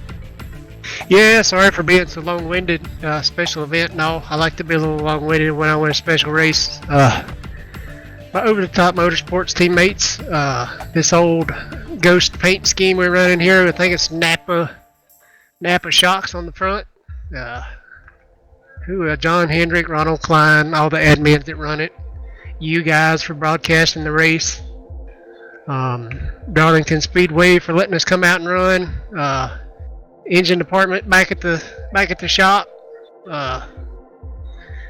Yeah, sorry for being so long-winded. Special event and all. I like to be a little long-winded when I win a special race. My over-the-top motorsports teammates, this old ghost paint scheme we're running here, I think it's Napa shocks on the front. John Hendrick, Ronald Klein, all the admins that run it. You guys for broadcasting the race. Darlington Speedway for letting us come out and run. Engine department back at the shop.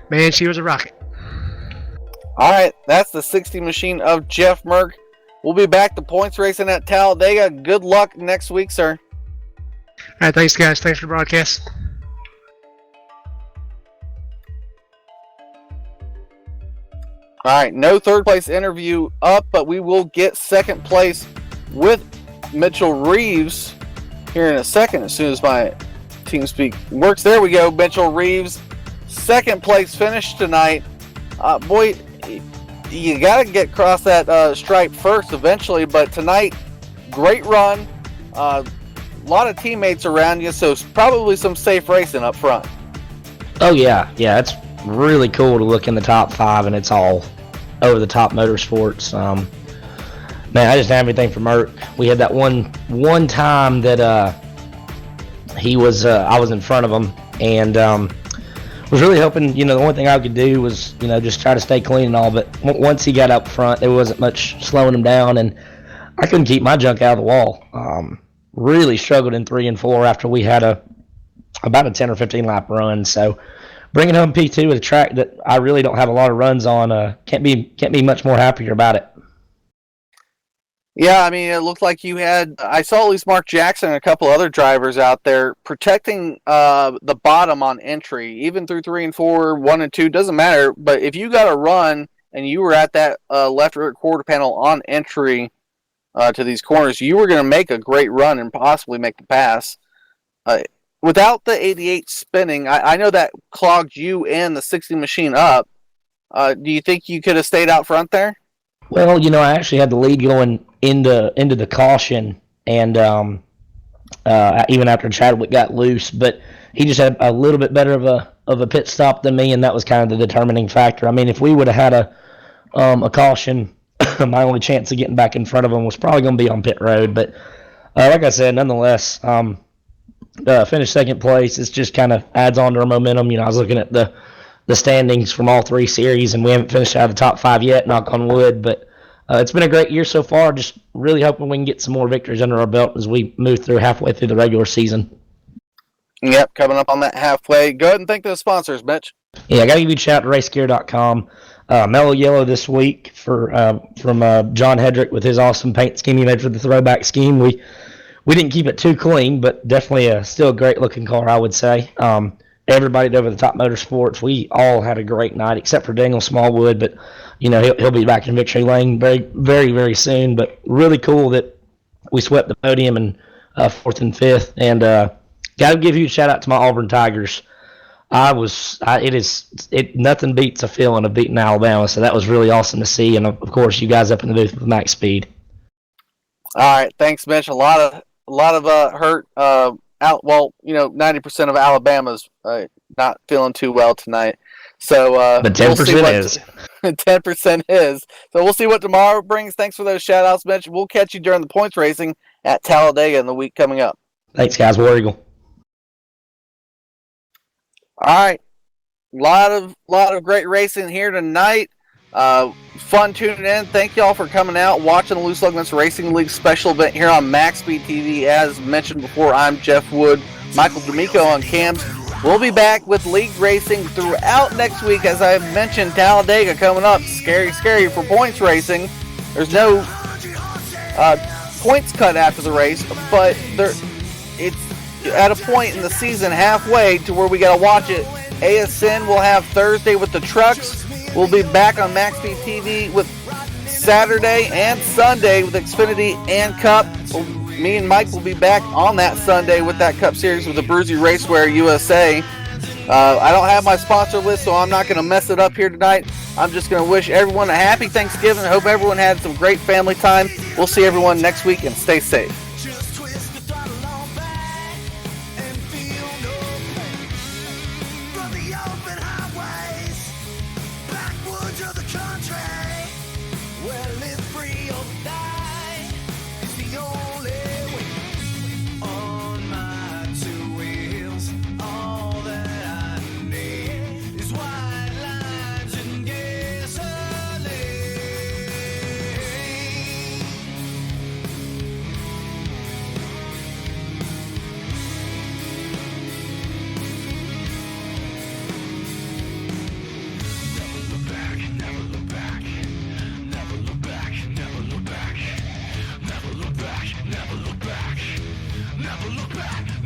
Man, she was a rocket. All right, that's the 60 machine of Jeff Merck. We'll be back to points racing at Talladega. Good luck next week, sir. All right, thanks, guys. Thanks for the broadcast. All right, no 3rd place interview up, but we will get 2nd place with Mitchell Reeves here in a second as soon as my team speak works. There we go, Mitchell Reeves, 2nd place finish tonight. Boy, you got to get across that stripe first eventually, but tonight, great run. A lot of teammates around you, so probably some safe racing up front. Oh, yeah. Yeah, it's really cool to look in the top 5, and it's all over the top motorsports. Man, I just have everything from Merc. We had that one time that he was I was in front of him, and was really hoping, the only thing I could do was, just try to stay clean and all. But once he got up front, there wasn't much slowing him down, and I couldn't keep my junk out of the wall. Really struggled in 3 and 4 after we had about a 10 or 15 lap run. So bringing home P2 with a track that I really don't have a lot of runs on, can't be much more happier about it. Yeah, I mean, it looked like you had. I saw at least Mark Jackson and a couple other drivers out there protecting the bottom on entry, even through 3 and 4, 1 and 2, doesn't matter. But if you got a run and you were at that left rear quarter panel on entry to these corners, you were going to make a great run and possibly make the pass. Without the 88 spinning, I know that clogged you and the 60 machine up. Do you think you could have stayed out front there? Well, I actually had the lead going into the caution, and even after Chadwick got loose, but he just had a little bit better of a pit stop than me, and that was kind of the determining factor. I mean, if we would have had a caution, my only chance of getting back in front of him was probably going to be on pit road. But like I said, nonetheless, finished second place. It just kind of adds on to our momentum. I was looking at the standings from all 3 series, and we haven't finished out of the top 5 yet, knock on wood. But it's been a great year so far. Just really hoping we can get some more victories under our belt as we move halfway through the regular season. Yep, coming up on that halfway. Go ahead and thank those sponsors, Mitch. Yeah, I got to give you a shout out to racegear.com. Mellow Yellow this week from John Hedrick with his awesome paint scheme he made for the throwback scheme. We didn't keep it too clean, but definitely still a great looking car, I would say. Everybody at Over the Top Motorsports, we all had a great night, except for Daniel Smallwood, but he'll be back in victory lane very, very, very soon. But really cool that we swept the podium in 4th and 5th, and got to give you a shout out to my Auburn Tigers. Nothing beats a feeling of beating Alabama, so that was really awesome to see, and of course you guys up in the booth with Max Speed. All right, thanks, Mitch. A lot of hurt. 90% of Alabama's not feeling too well tonight. So, but 10% is. 10% is. So we'll see what tomorrow brings. Thanks for those shout-outs, Mitch. We'll catch you during the points racing at Talladega in the week coming up. Thanks, guys. War Eagle. All right. Lot of great racing here tonight. Fun tuning in. Thank y'all for coming out, watching the Loose Lug Nuts Racing League special event here on MaxSpeedTV. As mentioned before, I'm Jeff Wood, Michael D'Amico on cams. We'll be back with league racing throughout next week. As I mentioned, Talladega coming up. Scary for points racing. There's no points cut after the race, but it's at a point in the season halfway to where we got to watch it. ASN will have Thursday with the trucks. We'll be back on MaxSpeedTV with Saturday and Sunday with Xfinity and Cup. Me and Mike will be back on that Sunday with that Cup Series with the Bruzy Racewear USA. I don't have my sponsor list, so I'm not going to mess it up here tonight. I'm just going to wish everyone a happy Thanksgiving. I hope everyone had some great family time. We'll see everyone next week, and stay safe. Never look back.